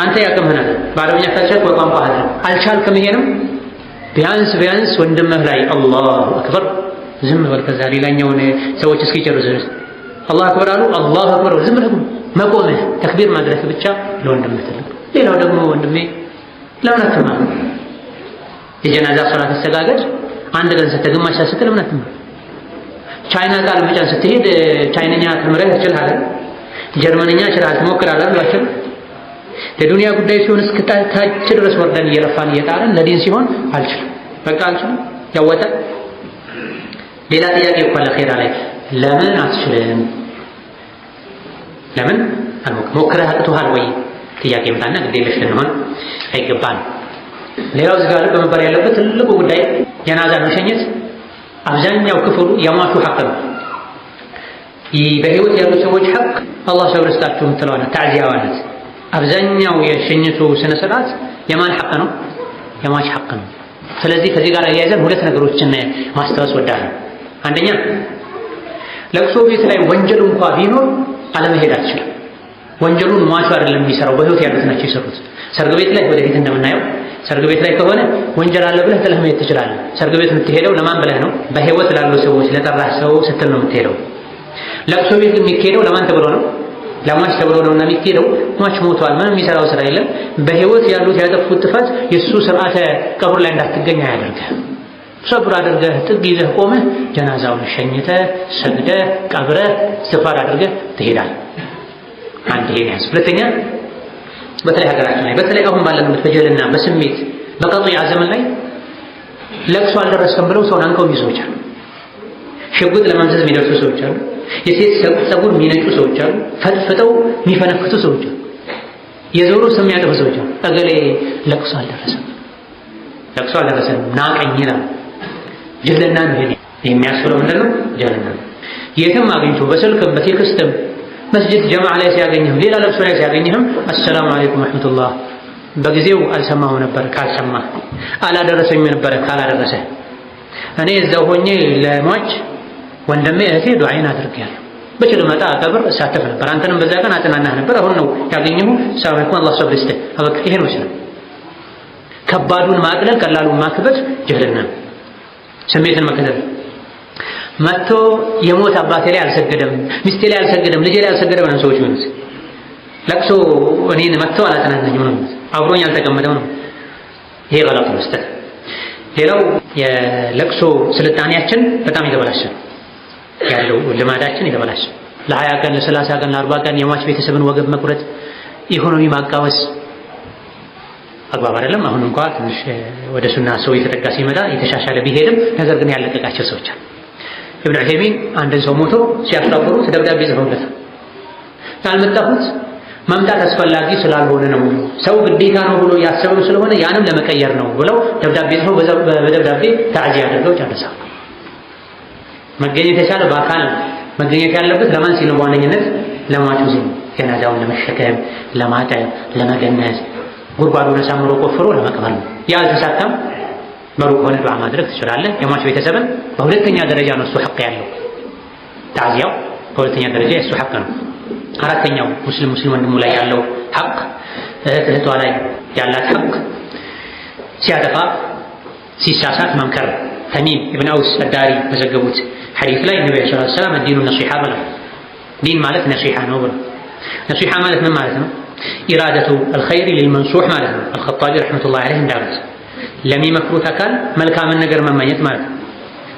አንተ ያቀምህናል። በአረብኛ ካልቻልክ በቋንቋ አድርግ። አልቻልክም ይሄንም ቢያንስ ወንድምህ ላይ አላሁ አክበር ዝም በል ከዛ ሌላኛውን ሰዎች እስኪጨርሱ ድረስ አላሁ አክበር አሉ አላሁ አክበር ዝም ብለህ መቆምህ ተክቢር ማድረስ ብቻ ለወንድምህ ትልቅ። ሌላው ደግሞ ወንድሜ ለምን አትማር? የጀናዛ ሶላት አስተጋገድ አንድ ቀን ስትግማሽ ስትል ለምን አትማር? ቻይና ቃል መጫን ስትሄድ ቻይነኛ ተምረህ ትችላለህ፣ ጀርመንኛ ችለህ ትሞክራለህ ብሏቸው ለዱንያ ጉዳይ ሲሆን እስከ ታች ድረስ ወርደን እየለፋን እየጣርን ለዲን ሲሆን አልችልም በቃ አልችልም ያወጣል። ሌላ ጥያቄ እኮ ለኸይራ ላይ ለምን አትችልም? ለምን ሞክረህ አቅቶሃል ወይ? ጥያቄ መጣና ግዴለሽ ልንሆን አይገባም። ሌላው እዚህ ጋር በመባል ያለበት ትልቁ ጉዳይ ጀናዛ መሸኘት አብዛኛው ክፍሉ የሟቹ ሐቅ ነው። በህይወት ያሉ ሰዎች ሐቅ አላህ ሰብር ይስጣችሁ የምትለዋና ታዕዚያዋነት አብዛኛው የሸኝቱ ስነ ስርዓት የማን ሐቅ ነው? የሟች ሐቅ ነው። ስለዚህ ከዚህ ጋር ያያይዘን ሁለት ነገሮችን ማስታወስ ወዳለሁ። አንደኛ ለቅሶ ቤት ላይ ወንጀል እንኳን ቢኖር አለመሄድ አትችልም። ወንጀሉን ሟቹ አይደለም የሚሰራው፣ በህይወት ያሉት ናቸው የሰሩት። ሰርግ ቤት ላይ ወደፊት እንደምናየው ሰርግ ቤት ላይ ከሆነ ወንጀል አለ ብለህ ጥለህ መሄድ ትችላለህ። ሰርግ ቤት የምትሄደው ለማን ብለህ ነው? በህይወት ላሉ ሰዎች ለጠራህ ሰው ስትል ነው የምትሄደው። ለቅሶ ቤት የሚሄደው ለማን ተብሎ ነው? ለሟች ተብሎ ነውና የሚሄደው። ሟች ሞቷል፣ ምንም የሚሰራው ስራ የለም። በህይወት ያሉት ያጠፉት ጥፋት የእሱ ስርዓተ ቀብር ላይ እንዳትገኝ አያደርግህም። ሰብር አድርገህ ጥግ ይዘህ ቆመህ ጀናዛውን ሸኝተህ ሰግደህ ቀብረህ እስትግፋር አድርገህ ትሄዳለህ። አንድ ይሄን ያዝ። ሁለተኛ በተለይ ሀገራችን ላይ በተለይ አሁን ባለንበት በጀልና በስሜት በቀጥያ ዘመን ላይ ለቅሶ አልደረስከም ብለው ሰውን አንቀው ሰዎች አሉ። ሽጉጥ ለመምዘዝ የሚደርሱ ሰዎች አሉ። የሴት ፀጉር የሚነጩ ሰዎች አሉ። ፈጥፍጠው የሚፈነክቱ ሰዎች አሉ። የዞሩ ስም ያጠፉ ሰዎች አሉ። እገሌ ለቅሶ አልደረሰም ናቀኝ ይላል። ጀልና ነው ይሄ የሚያስፈለው ምንድነው? ጀልና የትም አግኝቶ በስልክም በቴክስትም መስጂድ ጀማዓ ላይ ሲያገኝህም ሌላ ለቅሶ ላይ ሲያገኝህም አሰላሙ አለይኩም ወራህመቱላህ በጊዜው አልሰማሁ ነበር ካልሰማህ፣ አላደረሰኝ ነበር ካላደረሰ፣ እኔ እዛው ሆኜ ለሟች ወንድሜ እህቴ ዱዓይን አድርጌያለሁ፣ በችል መጣ ቀብር እሳተፍ ነበር፣ አንተንም በዛ ቀን አጥናናህ ነበር፣ አሁን ነው ያገኘሁ ሰላም አለይኩም አላህ ሰብር ይስጥህ። አበቃ ይሄ ነው እስላም። ከባዱን ማቅለል ቀላሉን ማክበድ ጀህልና ነው። ስሜትን መከተል መጥቶ የሞት አባቴ ላይ አልሰገደም፣ ሚስቴ ላይ አልሰገደም፣ ልጄ ላይ አልሰገደም ነው ሰዎች ማለት ለቅሶ እኔን መጥቶ አላጠናናኝም ነው፣ አብሮኝ አልተቀመጠም ነው። ይሄ ገለጥ መስጠት። ሌላው የለቅሶ ስልጣኔያችን በጣም የተበላሸ ያለው ልማዳችን የተበላሸ ለ20 ቀን ለ30 ቀን ለ40 ቀን የሟች ቤተሰብን ወገብ መቁረጥ፣ ኢኮኖሚ ማቃወስ አግባብ አይደለም። አሁን እንኳን ትንሽ ወደ ሱና ሰው የተጠጋ ሲመጣ የተሻሻለ ቢሄድም ነገር ግን ያለቀቃቸው ሰዎች አሉ። ኢብኑ ዑሰይሚን አንድን ሰው ሞቶ ሲያስራብሩት ደብዳቤ ጽፈውለት ካልመጣሁት መምጣት አስፈላጊ ስላልሆነ ነው፣ ሰው ግዴታ ነው ብሎ ያሰበው ስለሆነ ያንም ለመቀየር ነው ብለው ደብዳቤ ጽፈው በደብዳቤ ታዕዚያ አድርገው ጨርሰዋል። መገኘት የቻለ በአካል መገኘት ያለበት ለማን ሲል ነው? በዋነኝነት ለሟቹ ሲል፣ ጀናዛውን ለመሸከም፣ ለማጠብ፣ ለመገነዝ፣ ጉድጓዱን አሳምሮ ቆፍሮ ለመቅበር ነው። ያልተሳካም በሩቅ ሆነ ዱዓ ማድረግ ትችላለህ። የሟች ቤተሰብን በሁለተኛ ደረጃ ነው እሱ ሐቅ ያለው። ታዕዚያው በሁለተኛ ደረጃ እሱ ሐቅ ነው። አራተኛው ሙስሊም ወንድሙ ላይ ያለው ሐቅ፣ እህቷ ላይ ያላት ሐቅ ሲያጠፋ ሲሳሳት መምከር። ተሚም ኢብኑ አውስ አዳሪ በዘገቡት ሐዲስ ላይ ነብዩ ሰለላሁ ዐለይሂ ወሰለም ዲኑ ነሲሐ ብለው፣ ዲን ማለት ነሲሐ ነው ብለው። ነሲሐ ማለት ምን ማለት ነው? ኢራደቱ አልኸይር ሊልመንሱህ ማለት ነው። አልኸጣቢ ረሕመቱላሂ ዐለይሂ እንዳሉት ለሚመክሩት አካል መልካምን ነገር መመኘት ማለት ነው።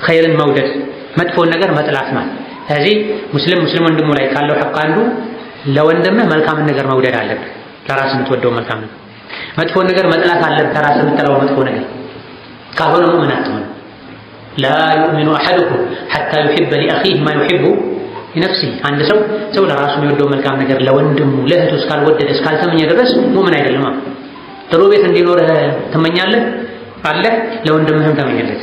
ኸይርን መውደድ፣ መጥፎን ነገር መጥላት ማለት። ስለዚህ ሙስሊም ወንድሙ ላይ ካለው ሐቅ አንዱ ለወንድምህ መልካምን ነገር መውደድ አለብህ፣ ለራስህ የምትወደው መልካም ነገር። መጥፎን ነገር መጥላት አለብህ፣ ለራስህ የምትጠላው መጥፎ ነገር። ካልሆነ ሙእሚን አትሆንም። ላ ዩእሚኑ አሐዱኩም ሐታ ዩሒበ ሊአኺህ ማ ዩሒቡ ሊነፍሲህ። አንድ ሰው ለራሱ የሚወደው መልካም ነገር ለወንድሙ ለእህቱ እስካልወደደ እስካልተመኘ ድረስ ሙእሚን አይደለም። ጥሩ ቤት እንዲኖርህ ትመኛለህ አለ፣ ለወንድምህም ተመኘለት።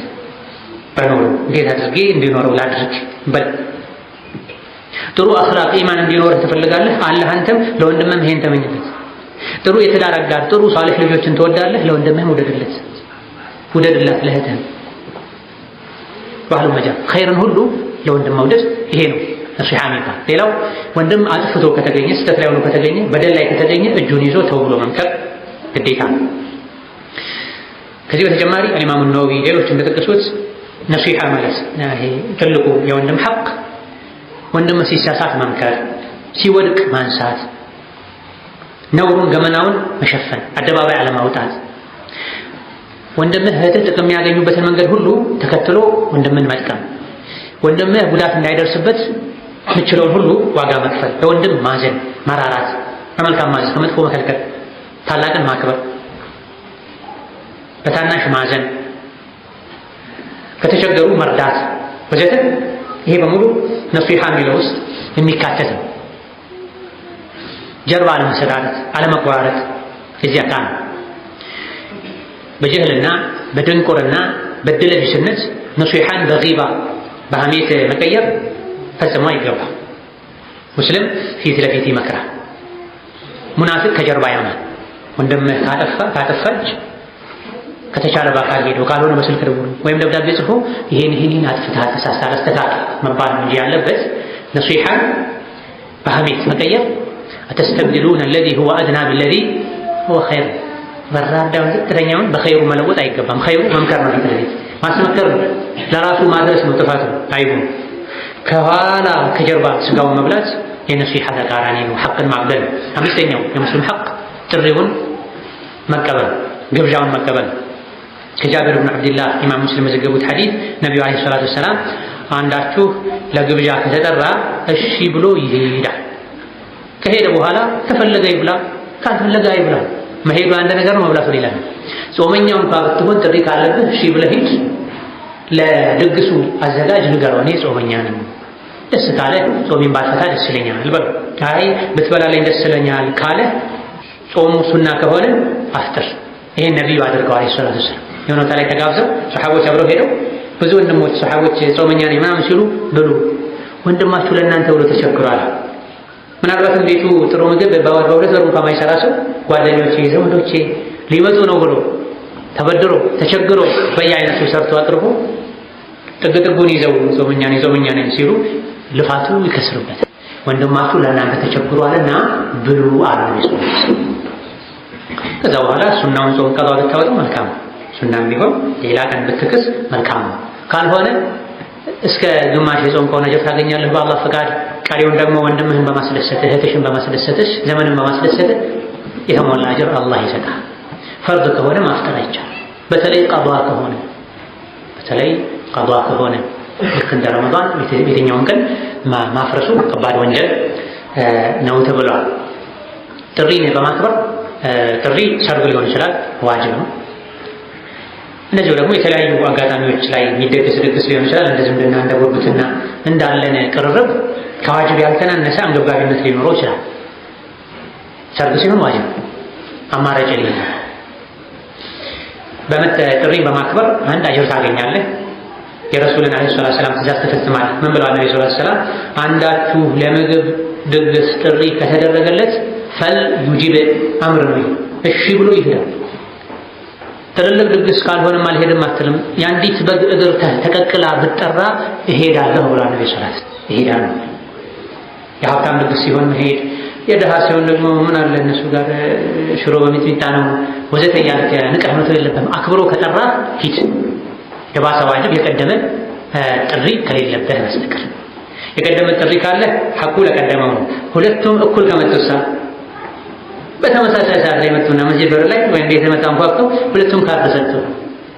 በኖሩ እንዴት አድርጌ እንዲኖረው ላድርግ በል። ጥሩ አኽላቅ ኢማን እንዲኖርህ ትፈልጋለህ አለ፣ አንተም ለወንድምህም ይሄን ተመኘለት። ጥሩ የትዳር አጋር፣ ጥሩ ሷሊህ ልጆችን ትወዳለህ፣ ለወንድምህም ውደድለት፣ ውደድላት ለእህትህም። ባህሉ መጃ ኸይርን ሁሉ ለወንድም መውደድ ይሄ ነው ነሲሐ የሚባል። ሌላው ወንድም አጥፍቶ ከተገኘ ስህተት ላይ ሆኖ ከተገኘ በደል ላይ ከተገኘ እጁን ይዞ ተው ብሎ መምከር ግዴታ ነው። ከዚህ በተጨማሪ ኢማሙ ነወዊ ሌሎች እንደጠቀሱት ነሲሃ ማለት ይሄ ትልቁ የወንድም ሐቅ ወንድም ሲሳሳት መምከር፣ ሲወድቅ ማንሳት፣ ነውሩን ገመናውን መሸፈን፣ አደባባይ አለማውጣት፣ ወንድምህ እህትህ ጥቅም የሚያገኙበትን መንገድ ሁሉ ተከትሎ ወንድምን መጥቀም፣ ወንድምህ ጉዳት እንዳይደርስበት ምችለውን ሁሉ ዋጋ መክፈል፣ ለወንድም ማዘን፣ መራራት፣ ከመልካም ማዘዝ፣ ከመጥፎ መከልከል፣ ታላቅን ማክበር፣ በታናሽ ማዘን፣ ከተቸገሩ መርዳት ወዘተ ይሄ በሙሉ ነሲሃ የሚለው ውስጥ የሚካተት ነው። ጀርባ አለመሰጣጠት፣ አለመቆራረጥ እዚህ አካል በጀህልና በድንቁርና በድለቢስነት ነሲሃን በጊባ በሐሜት መቀየር ፈጽሞ አይገባም። ሙስሊም ፊት ለፊት ይመክራል። ሙናፊቅ ከጀርባ ያማል። ወንድምህ ካጠፋች ከተቻለ በአካል ሄዶ ካልሆነ በስልክ ደውሎ ወይም ደብዳቤ ጽፎ ይሄን አጥፍተሃል ተሳስተሃል አስተካክል መባል እንጂ ያለበት ነሲሃን በሐሜት መቀየር አተስተብድሉነ الذي هو أدنى بالذي هو خير በራዳውን ዝቅተኛውን በኸይሩ መለወጥ አይገባም። ኸይሩ መምከር ነው። ለዚህ ማስመከር ለራሱ ማድረስ ነው ጥፋቱ አይሁን። ከኋላ ከጀርባ ስጋውን መብላት የነሲሃ ተቃራኒ ነው። ሐቅን ማቅበል። አምስተኛው የሙስሊም ሐቅ ጥሪውን መቀበል፣ ግብዣውን መቀበል። ከጃቢር ብን አብድላህ ኢማም ሙስሊም የዘገቡት ሐዲስ ነብዩ አለይሂ ሰላቱ ወሰላም አንዳችሁ ለግብዣ ከተጠራ እሺ ብሎ ይሄዳል። ከሄደ በኋላ ከፈለገ ይብላ ካልፈለገ አይብላ። መሄዱ አንድ ነገር ነው፣ መብላቱ ሌላ ነው። ጾመኛው እንኳን ብትሆን ጥሪ ካለብህ እሺ ብለህ ሂድ። ለድግሱ አዘጋጅ ንገረው እኔ ጾመኛ ነኝ፣ ደስ ካለ ጾሜን ባልፈታ ደስ ይለኛል በለው። አይ ብትበላለኝ ደስ ይለኛል ካለ ጾሙ ሱና ከሆነ አፍጥር። ይሄን ነብዩ አድርገው አለይሂ ሰላቱ ወሰላም የሆነ ታሪክ ተጋብዘው ሰሃቦች አብረው ሄደው ብዙ ወንድሞች ሰሃቦች ጾመኛ ነኝ ምናምን ሲሉ ብሉ ወንድማችሁ ለእናንተ ብሎ ተቸግሯል። ምናልባትም ቤቱ ጥሩ ምግብ በሁለት ወር እንኳን ማይሰራ ሰው ጓደኞቼ ዘመዶቼ ሊመጡ ነው ብሎ ተበድሮ ተቸግሮ በየአይነቱ ሰርቶ አቅርቦ ጥግጥጉን ይዘው ጾመኛ ነኝ ሲሉ ልፋቱ ይከስርበታል። ወንድማችሁ ለእናንተ ተቸግሯልና ብሉ አሉ ነው። ከዛ በኋላ ሱናውን ጾም ቀዷ ብታወጡ መልካም ነው። ሱናም ቢሆን ሌላ ቀን ብትክስ መልካም ነው። ካልሆነ እስከ ግማሽ የጾም ከሆነ ጀፍ ታገኛለህ በአላህ ፈቃድ። ቀሪውን ደግሞ ወንድምህን በማስደሰት እህትሽን በማስደሰትሽ ዘመንን በማስደሰት የተሞላ አጅር አላህ ይሰጣል። ፈርድ ከሆነ ማፍጠር አይቻልም። በተለይ ቀዷ ከሆነ ልክ እንደ ረመዳን የትኛውን ቀን ማፍረሱ ከባድ ወንጀል ነው ተብሏል። ጥሪን በማክበር ጥሪ ሰርግ ሊሆን ይችላል፣ ዋጅብ ነው። እነዚሁ ደግሞ የተለያዩ አጋጣሚዎች ላይ የሚደገስ ድግስ ሊሆን ይችላል። እንደ ዝምድና እንደ ጉርብትና እንዳለን ቅርርብ ከዋጅብ ያልተናነሰ አንገብጋቢነት ሊኖረው ይችላል። ሰርግ ሲሆን ዋጅብ አማራጭ የለም። ጥሪን በማክበር አንድ አጅር ታገኛለህ። የረሱልን አለይሂ ሰላቱ ወሰላም ትእዛዝ ተፈጽማለህ። ምን ብለዋል ነብዩ ሰለላሁ ዐለይሂ ወሰለም? አንዳችሁ ለምግብ ድግስ ጥሪ ከተደረገለት ፈል ዩጂብ አምር ነው፣ እሺ ብሎ ይሄዳል። ትልልቅ ድግስ ካልሆነም አልሄድም አትልም። የአንዲት በግ እግር ተቀቅላ ብትጠራ እሄዳለሁ ብለዋል ነብዩ ሰለላሁ ዐለይሂ ወሰለም። ይሄዳል። የሀብታም ድግስ ሲሆን መሄድ፣ የደሃ ሲሆን ደግሞ ምን አለ እነሱ ጋር ሽሮ በሚጥሚጣ ነው ወዘተ እያልክ ንቀህ መተው የለብህም። አክብሮ ከጠራ ሂድ። የባሰ ዋጅብ የቀደመ ጥሪ ከሌለብህ በስተቀር የቀደመ ጥሪ ካለ ሐቁ ለቀደመው ነው። ሁለቱም እኩል ከመጡሳ በተመሳሳይ ሰዓት ላይ መጡና መስጂድ በር ላይ ወይም ቤት መጣ እንኳን ሁለቱም ካርድ ሰጡ።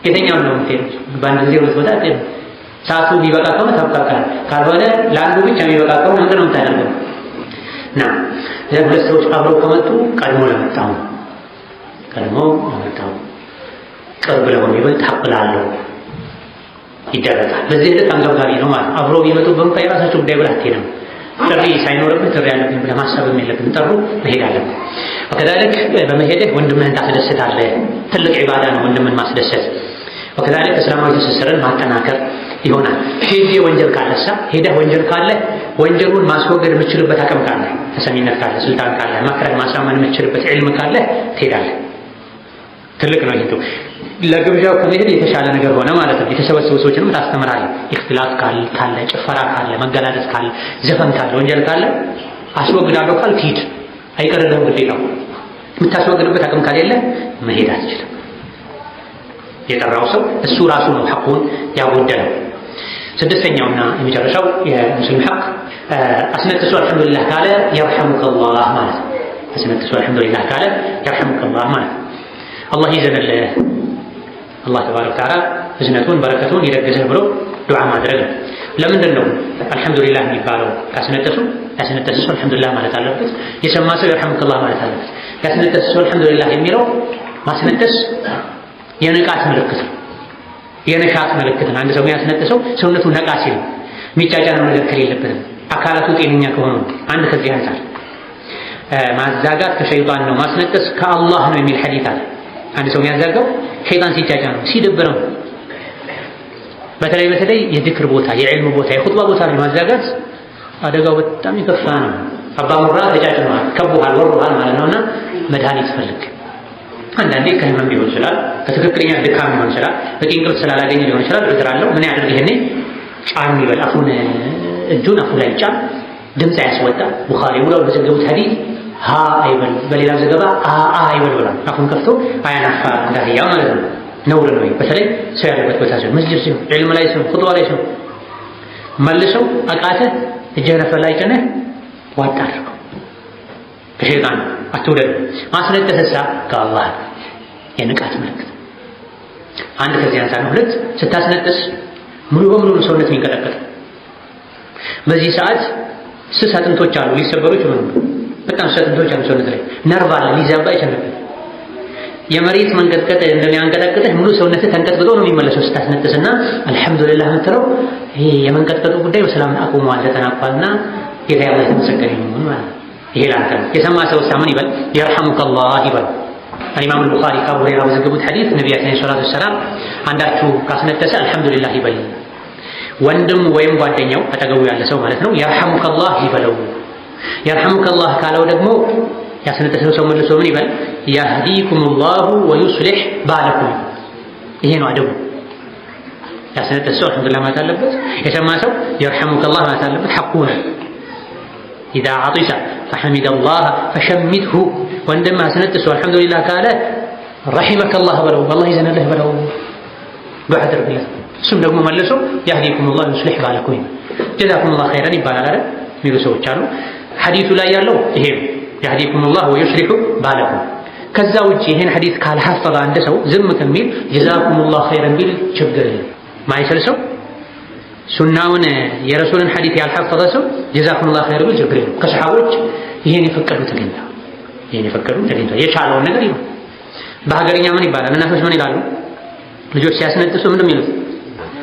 የትኛውን ነው የምትሄዱት? በአንድ ጊዜ ሁለት ቦታ አይደለም። ሰዓቱ ቢበቃ ከሆነ ታብቃቃል፣ ካልሆነ ለአንዱ ብቻ የሚበቃ ከሆነ ምንድን ነው የምታደርገው? ሁለት ሰዎች አብረው ከመጡ ቀድሞ ለመጣው ቅርብ ለሆነ ይበልጥ ሐቅ ላለው ይደረጋል። በዚህ ልክ አንገብጋቢ ነው ማለት አብሮ ቢመጡ በእንኳ የራሳቸው ጉዳይ ብለህ አትሄድም። ጥሪ ሳይኖርብህ ጥሪ ያለብን ብለህ ማሰብም የለብህም። ጠሩ መሄድ አለብህ። ወከዛልክ በመሄድህ ወንድምህን ታስደስታለህ። ትልቅ ዒባዳ ነው ወንድምህን ማስደሰት። ወከዛልክ እስላማዊ ትስስርን ማጠናከር ይሆናል። ወንጀል ካለሳ ሄደህ ወንጀል ካለ ወንጀሉን ማስወገድ የምትችልበት አቅም ካለ፣ ተሰሚነት ካለ፣ ስልጣን ካለ፣ መክረህ ማሳመን የምትችልበት ዒልም ካለ ትሄዳለህ። ትልቅ ነው ይሄ። ለግብዣው ከመሄድ የተሻለ ነገር ሆነ ማለት ነው። የተሰበሰቡ ሰዎችንም ታስተምራለህ። ኢኽቲላፍ ካለ፣ ጭፈራ ካለ፣ መገላለጽ ካለ፣ ዘፈን ካለ፣ ወንጀል ካለ አስወግዳለሁ ካልክ ሂድ፣ አይቀርልህም ግዴታው። የምታስወግድበት አቅም ከሌለ መሄድ አትችልም። የጠራው ሰው እሱ ራሱ ነው ሐቁን ያጎደለው። ስድስተኛውና የመጨረሻው የሙስሊም ሐቅ አስነጥሱ አልሐምዱሊላህ ካለ የርሐሙከላህ ማለት ነው። አስነጥሱ አልሐምዱሊላህ ካለ የርሐሙከላህ ማለት አላህ ይዘንልህ፣ አላህ ተባረከ ወተዓላ እዝነቱን በረከቱን ይደግዝህ ብሎ ዱዓ ማድረግ ነው። ለምንድን ነው አልሐምዱሊላህ የሚባለው? ያስነጠሰ ሰው አልሐምዱሊላህ ማለት አለበት። የሰማ ሰው የርሐሙከላህ ማለት አለበት። ያስነጠሰ ሰው አልሐምዱሊላህ የሚለው ማስነጠስ የንቃት ምልክት ነው፣ የነሻት ምልክት ነው። አንድ ሰው ያስነጠሰው ሰውነቱ ነቃ ሲል የሚጫጫነው ነገር ከሌለበትም አካላቱ ጤነኛ ከሆኑ አንድ ከዚህ አንፃር ማዛጋት ከሸይጣን ነው፣ ማስነጠስ ከአላህ ነው የሚል ሐዲስ አለ። አንድ ሰው የሚያዛጋው ሸይጣን ሲጫጫ ነው፣ ሲደብረው። በተለይ የዝክር ቦታ፣ የዕልም ቦታ፣ የኹጥባ ቦታ ላይ ማዛጋት አደጋው በጣም ይከፋ ነው። አባሙራ ተጫጭነዋል፣ ከቡሃል፣ ወሩሃል ማለት ነውና መድኃኒት ፈልግ። አንዳንዴ ከህመም ሊሆን ይችላል፣ ከትክክለኛ ድካም ሊሆን ይችላል፣ በቂ እንቅልፍ ስላላገኘ ሊሆን ይችላል። እግር አለው ምን ያደርግ? ይሄኔ ጫን ይበል፣ እጁን አፉ ላይ ጫን፣ ድምፅ ያስወጣ። ቡኻሪ ሙላው በዘገቡት ሐዲስ ሀ አይበል፣ በሌላ ዘገባ አ አይበል ብሏል። አፉን ከፍቶ አያናፋ እንዳህያ ማለት ነው። ነውር ነው። በተለይ ሰው ያለበት ቦታ ሲሆን፣ መስጂድ ሲሆን፣ ዒልም ላይ ሲሆን፣ ኹጥባ ላይ ሲሆን መልሰው አቃተህ እጅህን አፍ ላይ ጭነህ ዋጥ አድርገው። ከሸይጣን አትውደድ። ማስነጠስሳ ከአላህ የንቃት ምልክት አንድ ከዚህ አንፃር ነው። ሁለት ስታስነጥስ ሙሉ በሙሉ ሰውነት የሚንቀጠቀጥ። በዚህ ሰዓት ስስ አጥንቶች አሉ ሊሰበሩ ይችላሉ። በጣም ስስ አጥንቶች አሉ ሰውነት ላይ ነርቭ አለ ሊዛባ ይችላል። የመሬት መንቀጥቀጥ እንደሚያንቀጠቅጥህ ሙሉ ሰውነትህ ተንቀጥቅጦ ነው የሚመለሰው ስታስነጥስና አልሐምዱሊላህ የምትለው ይሄ የመንቀጥቀጡ ጉዳይ በሰላም አቁሟል ተጠናቋልና ጌታ ያለ ተመሰገነ ይሁን ማለት ነው። ይሄ ላንተ ነው። የሰማ ሰው ሳምን ይበል የርሐሙከላህ ይበል። ኢማም አልቡኻሪ ከአቡ ሁረይራ በዘገቡት ሐዲስ ነቢያችን ሰለላሁ ዐለይሂ ወሰለም አንዳችሁ ካስነጠሰ አልሐምዱሊላህ ይበል፣ ወንድም ወይም ጓደኛው አጠገቡ ያለ ሰው ማለት ነው የርሐሙከላህ ይበለው። የርሐሙከላህ ካለው ደግሞ ያስነጠሰው ሰው መልሶ ምን ይበል? ያህዲኩሙላሁ ወዩስሊሕ ባለኩም። ይሄ ነው አደቡ። ያስነጠሰው አልሐምዱሊላህ ማለት አለበት። የሰማ ሰው የርሐሙከላህ ማለት አለበት። ሐቁ ነው። ኢዛ ዐጢሰ ፈሐሚደላህ ፈሸሚትሁ። ወንድም አስነጥሶ አልሐምዱሊላህ ካለ ረሒመከላህ በለው፣ አላህ ይዘንልህ በለው፣ ዱዓ አድርግለት። እሱም ደግሞ መልሶ ያህዲኩሙላሁ ወዩስሊሕ ባለኩም ጀዛኩሙላህ ኸይረን ይባላል አይደል የሚሉ ሰዎች አሉ። ሐዲሱ ላይ ያለው ይሄ ያህዲኩሙላህ ወዩስሊሑ ባለኩም። ከዛ ውጪ ይሄን ሐዲስ ካልሐፈዘ አንድ ሰው ዝም ከሚል ጀዛኩሙላህ ኸይረን ቢል ችግር የለም። ማይችል ሰው ሱናውን የረሱልን ሐዲስ ያልሐፈዘ ሰው ጀዛኩሙላህ ኸይረን ቢል ችግር የለም። ከሰሃቦች ይሄን የፈቀዱ ተገኝተዋል። የቻለውን ነገር ይሁን። በሀገርኛ ምን ይባላል? እናቶች ምን ይላሉ? ልጆች ሲያስነጥሱ ምንድን ነው የሚሉት?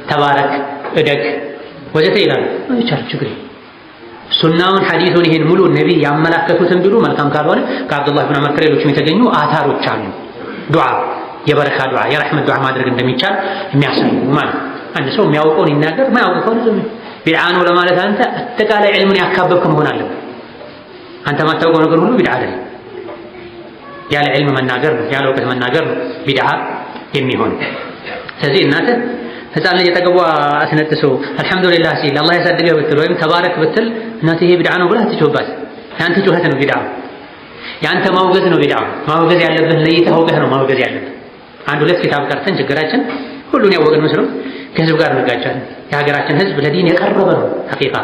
ተባረክ፣ እደግ ወዘተ ይላሉ። ይቻላል፣ ችግር የለም። ሱናውን ሐዲሱን ይሄን ሙሉ ነብይ ያመላከቱትን ቢሉ መልካም ካልሆነ ከአብዱላህ ብን ዑመር ከሌሎችም የተገኙ አታሮች አሉ። ዱዓ፣ የበረካ ዱዓ፣ የረሕመት ዱዓ ማድረግ እንደሚቻል የሚያሳዩ ማለት ነው። አንድ ሰው የሚያውቀውን ይናገር፣ ማያውቀው ከሆነ ዝም ቢድዓ ነው ለማለት አንተ አጠቃላይ ዕልምን ያካበብክ መሆን አለበት። አንተ ማታውቀው ነገር ሁሉ ቢድዓ አይደለም። ያለ ዕልም መናገር ነው፣ ያለ እውቀት መናገር ነው ቢድዓ የሚሆን። ስለዚህ እናትህ ህፃን ልጅ የጠገቧ አስነጥሰው አልሐምዱሊላህ ሲል አላህ ያሳድገህ ብትል ወይም ተባረክ ብትል እናትህ ይሄ ቢድዓ ነው ብለህ አትጮህባት። ያንተ ጩኸት ነው ቢድዓ፣ ያንተ ማውገዝ ነው ቢድዓ። ማውገዝ ያለብህ ለይተህ አውቀህ ነው ማውገዝ ያለብህ። አንድ ሁለት ኪታብ ቀርተን ችግራችን ሁሉን ያወቅን መስሎ ከህዝብ ጋር እንጋጫለን። የሀገራችን ህዝብ ለዲን የቀረበ ነው። ሐቂቃ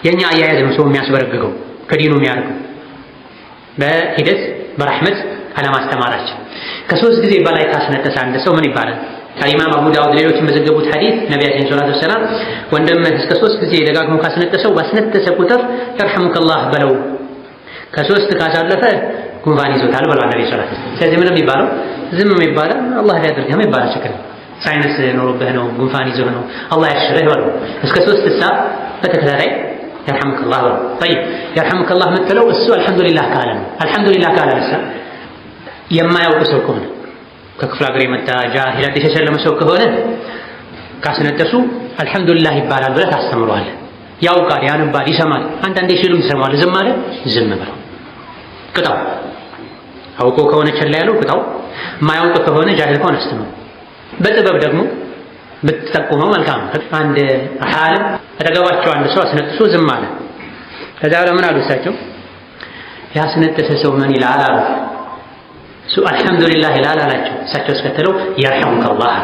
የኛ አያያዝ ነው ሰው የሚያስበረግገው ከዲኑ የሚያርገው በሂደት በረሕመት አለማስተማራችን። ከሶስት ጊዜ በላይ ካስነጠሰ አንድ ሰው ምን ይባላል? ከኢማም አቡ ዳውድ ሌሎችም በዘገቡት ሐዲስ ነቢያችን ሰለላሁ ዐለይሂ ወሰለም ወንድምህ እስከ 3 ጊዜ ደጋግሞ ካስነጠሰው ባስነጠሰ ቁጥር የርሐሙከላህ በለው፣ ከ3 ካሳለፈ ጉንፋን ይዞታል ብለዋል ነብዩ ሰለላሁ ዐለይሂ ወሰለም። ስለዚህ ምንም የሚባለው ዝም የሚባለው አላህ ያድርግህ የሚባለው ችግር ሳይነስ ኖሮብህ ነው፣ ጉንፋን ይዞህ ነው፣ አላህ ያሽርህ በለው። እስከ 3 ሰዓት በተከታታይ የርሐሙከላህ በለው። طيب የርሐሙከላህ የምትለው እሱ አልሐምዱሊላህ ካለ ነው። አልሐምዱሊላህ ካለ የማያውቅ ሰው ከሆነ ከክፍለ ሀገር የመጣ ጃሂል አዲስ የሰለመ ሰው ከሆነ ካስነጠሱ አልሐምዱሊላህ ይባላል ብለህ ታስተምረዋለህ። ያውቃል፣ ያነባል፣ ይሰማል። አንዳንዴ ሲሉም ይሰማል። ዝም ማለት ዝም ብለው ቅጣው። አውቆ ከሆነ ቸላ ያለው ቅጣው። የማያውቅ ከሆነ ጃሂል ከሆነ አስተምረው። በጥበብ ደግሞ ብትጠቁመው መልካም። አንድ ዓለም አጠገባቸው አንድ ሰው አስነጥሶ ዝም አለ። ከዛ ለምን አሉ እሳቸው ያስነጠሰ ሰው ምን ይላል አሉ። እሱ አልሐምዱሊላህ ይላል አላቸው። እሳቸው አስከተለው የርሐሙከላህ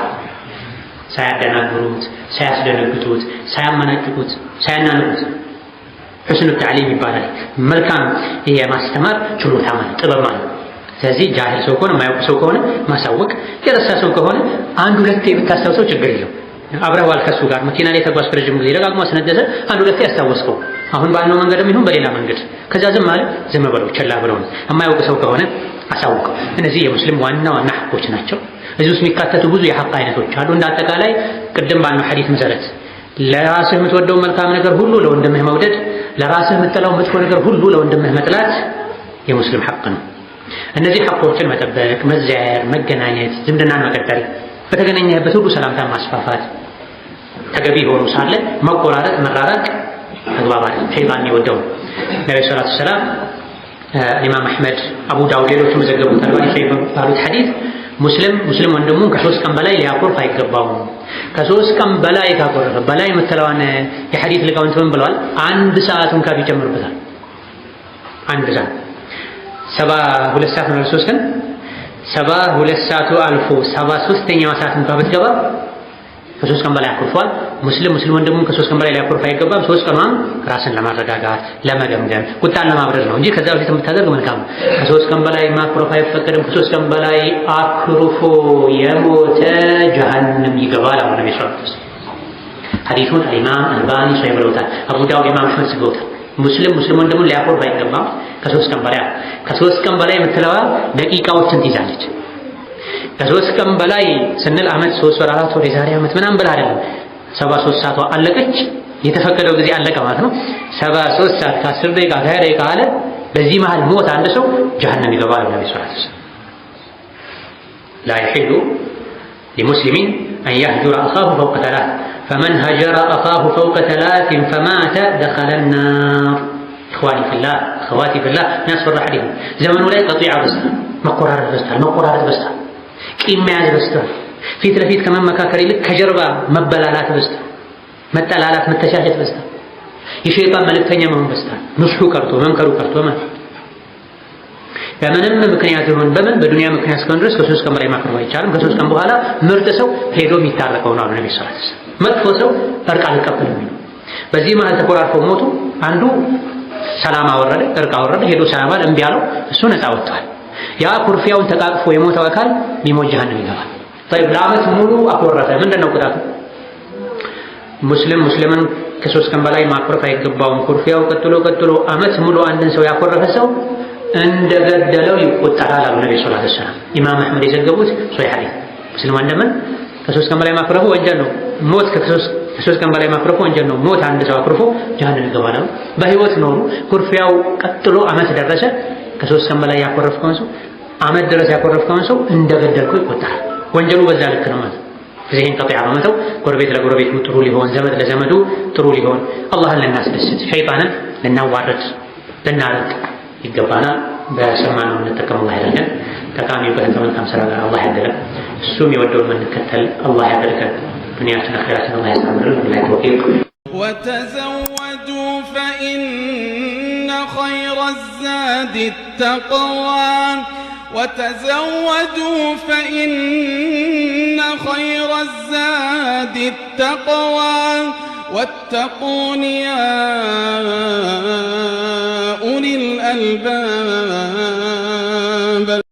ሳያደናግሩት፣ ሳያስደነግጡት፣ ሳያመናጭቁት፣ ሳያናንቁት حسن التعليم ይባላል። መልካም የማስተማር ችሎታ ማለት ጥበብ ማለት። ስለዚህ ጃሂል ሰው ከሆነ ማያውቅ ሰው ከሆነ ማሳወቅ፣ የረሳ ሰው ከሆነ አንድ ሁለቴ ብታስታውሰው ችግር የለው። አብረዋል ከሱ ጋር መኪና ላይ ተጓዝክ ረጅም ጊዜ ደጋግሞ አስነደሰ፣ አንድ ሁለቴ ያስታወስከው አሁን ባለው መንገድም ይሁን በሌላ መንገድ ከዛ ዝም ማለት ዝም ብለው ቸላ ብለው ነው። የማያውቅ ሰው ከሆነ አሳውቀው። እነዚህ የሙስሊም ዋና ዋና ሐቆች ናቸው። እዚህ ውስጥ የሚካተቱ ብዙ የሐቅ አይነቶች አሉ። እንደ አጠቃላይ ቅድም ባልነው ሐዲስ መሰረት ለራስህ የምትወደው መልካም ነገር ሁሉ ለወንድምህ መውደድ፣ ለራስህ የምትጠላው መጥፎ ነገር ሁሉ ለወንድምህ መጥላት የሙስሊም ሐቅ ነው። እነዚህ ሐቆችን መጠበቅ፣ መዘያየር፣ መገናኘት፣ ዝምድናን መቀጠል፣ በተገናኘህበት ሁሉ ሰላምታን ማስፋፋት ተገቢ ሆኖ ሳለ መቆራረጥ፣ መራራቅ ተግባብ አይደለም። ሸይጣን የሚወደው ነብዩ ሰለላሁ ዐለይሂ ወሰለም ኢማም አህመድ፣ አቡ ዳውድ ሌሎችም ዘገቡት አልባኒ ባሉት ሐዲስ ሙስሊም ወንድሙን ከ3 ቀን በላይ ሊያኮርፍ አይገባውም። ከ3 ቀን በላይ ካኮረፈ በላይ የምትለዋን የሐዲስ ሊቃውንት ምን ብለዋል? 1 ሰዓቱን ካፍ ይጨምርበታል። 1 ሰዓት 72 ሰዓት ነው 3 ቀን 72 ሰዓቱ አልፎ 73ኛው ሰዓት እንኳን ብትገባ ከ3 ቀን በላይ አኮርፏል። ሙስሊም ወንድሙን ከ3 ቀን በላይ ሊያኮርፍ አይገባም። 3 ቀኗን ራስን ለማረጋጋት ለመገምገም ቁጣን ለማብረድ ነው እንጂ ከዛ በፊት የምታደርግ መልካም ነው። ከ3 ቀን በላይ ማኮረፍ አይፈቀድም። ከ3 ቀን በላይ አኩርፎ የሞተ ጀሃነም ይገባል። አሁን ነብዩ ሰለላሁ ዐለይሂ ወሰለም ሐዲሱን ኢማም አልባኒ ሶሒህ ብለውታል። አቡ ዳውድ ኢማም አህመድ ስገውታል። ሙስሊም ወንድሙን ሊያኮርፍ አይገባም ከ3 ቀን በላይ። ከ3 ቀን በላይ የምትለዋ ደቂቃዎችን ትይዛለች። ከ3 ቀን በላይ ስንል ዓመት 3 ወር 4 ወር የዛሬ ዓመት ምናምን ብላ አይደለም። 73 ሰዓቷ አለቀች፣ የተፈቀደው ጊዜ አለቀ ማለት ነው። 73 ሰዓት ከ10 ደቂቃ ከ20 ደቂቃ አለ። በዚህ መሃል ሞት አንድ ሰው ጀሃነም ይገባል። ነብዩ ሰለላሁ ዐለይሂ ወሰለም ላ يحل لمسلم أن يهجر أخاه فوق 3 فمن هجر أخاه فوق 3 فمات دخل النار. إخواني في الله أخواتي في الله ناس فرح عليهم زمن ላይ قطيعة በዝቷል፣ መቆራረጥ በዝቷል፣ ቂም መያዝ በዝቷል። ፊት ለፊት ከመመካከር ይልቅ ከጀርባ መበላላት በዝቷል፣ መጠላላት፣ መተሻሸት በዝቷል። የሸይጣን መልእክተኛ መሆን በዝቷል። ንስሑ ቀርቶ መምከሩ ቀርቶ ማለት በምንም ምክንያት ይሁን በምን በዱንያ ምክንያት እስከሆነ ድረስ ከ3 ቀን በላይ ማክረም አይቻልም። ከ3 ቀን በኋላ ምርጥ ሰው ሄዶ የሚታረቀው ነው ነብዩ ሰለላሁ ዐለይሂ ወሰለም። መጥፎ ሰው እርቅ አልቀበልም ነው። በዚህ መሃል ተቆራርፈው ሞቱ። አንዱ ሰላም አወረደ፣ እርቅ አወረደ፣ ሄዶ ሰላም አለ፣ እምቢ አለው፣ እሱ ነፃ ወጥቷል። ያ ኩርፊያውን ተቃቅፎ የሞተው አካል ቢሞት ጀሃነም ይገባል። طيب ለዓመት ሙሉ አኮረፈ፣ ምንድነው ቅጣቱ? ሙስሊምን ከ3 ቀን በላይ ማኮረፍ አይገባውም። ኩርፊያው ቀጥሎ ዓመት ሙሉ አንድን ሰው ያኮረፈ ሰው እንደገደለው ይቆጠራል አሉ ነብዩ ሰለላሁ ዐለይሂ ወሰለም። ኢማም አህመድ የዘገቡት ሶሒህ ሐዲስ። ሙስሊም ወንድምን ከ3 ቀን በላይ ማኮረፉ ወንጀል ነው። ሞት ከ3 ቀን በላይ ማኮረፉ ወንጀል ነው። ሞት አንድ ሰው አኮርፎ ጀሃነም ይገባል። በህይወት ኖሩ ኩርፊያው ቀጥሎ ዓመት ደረሰ፣ ከ3 ቀን በላይ ያኮረፍከውን ሰው ዓመት ድረስ ያኮረፍከውን ሰው እንደገደልከው ይቆጠራል። ወንጀሉ በዛ ልክ ነው ማለት። ዚህን ቀጥያ በመተው ጎረቤት ለጎረቤቱ ጥሩ ሊሆን፣ ዘመድ ለዘመዱ ጥሩ ሊሆን፣ አላህን ልናስደስት፣ ሸይጣንን ልናዋርድ፣ ልናረቅ ይገባናል። በሰማነው እንጠቀም፣ አላህ ያደርገን። ጠቃሚ በህንተ መልካም ስራ ጋር አላህ ያደረገን፣ እሱም የወደውን የምንከተል አላህ ያደርገን። ዱንያችን አኺራችን አላህ ያስተምረን። ወላሂ ተውፊቅ ወተዘወዱ ፈኢነ ኸይረ الزاد التقوى وتزودوا فإن خير الزاد التقوى واتقون يا أولي الألباب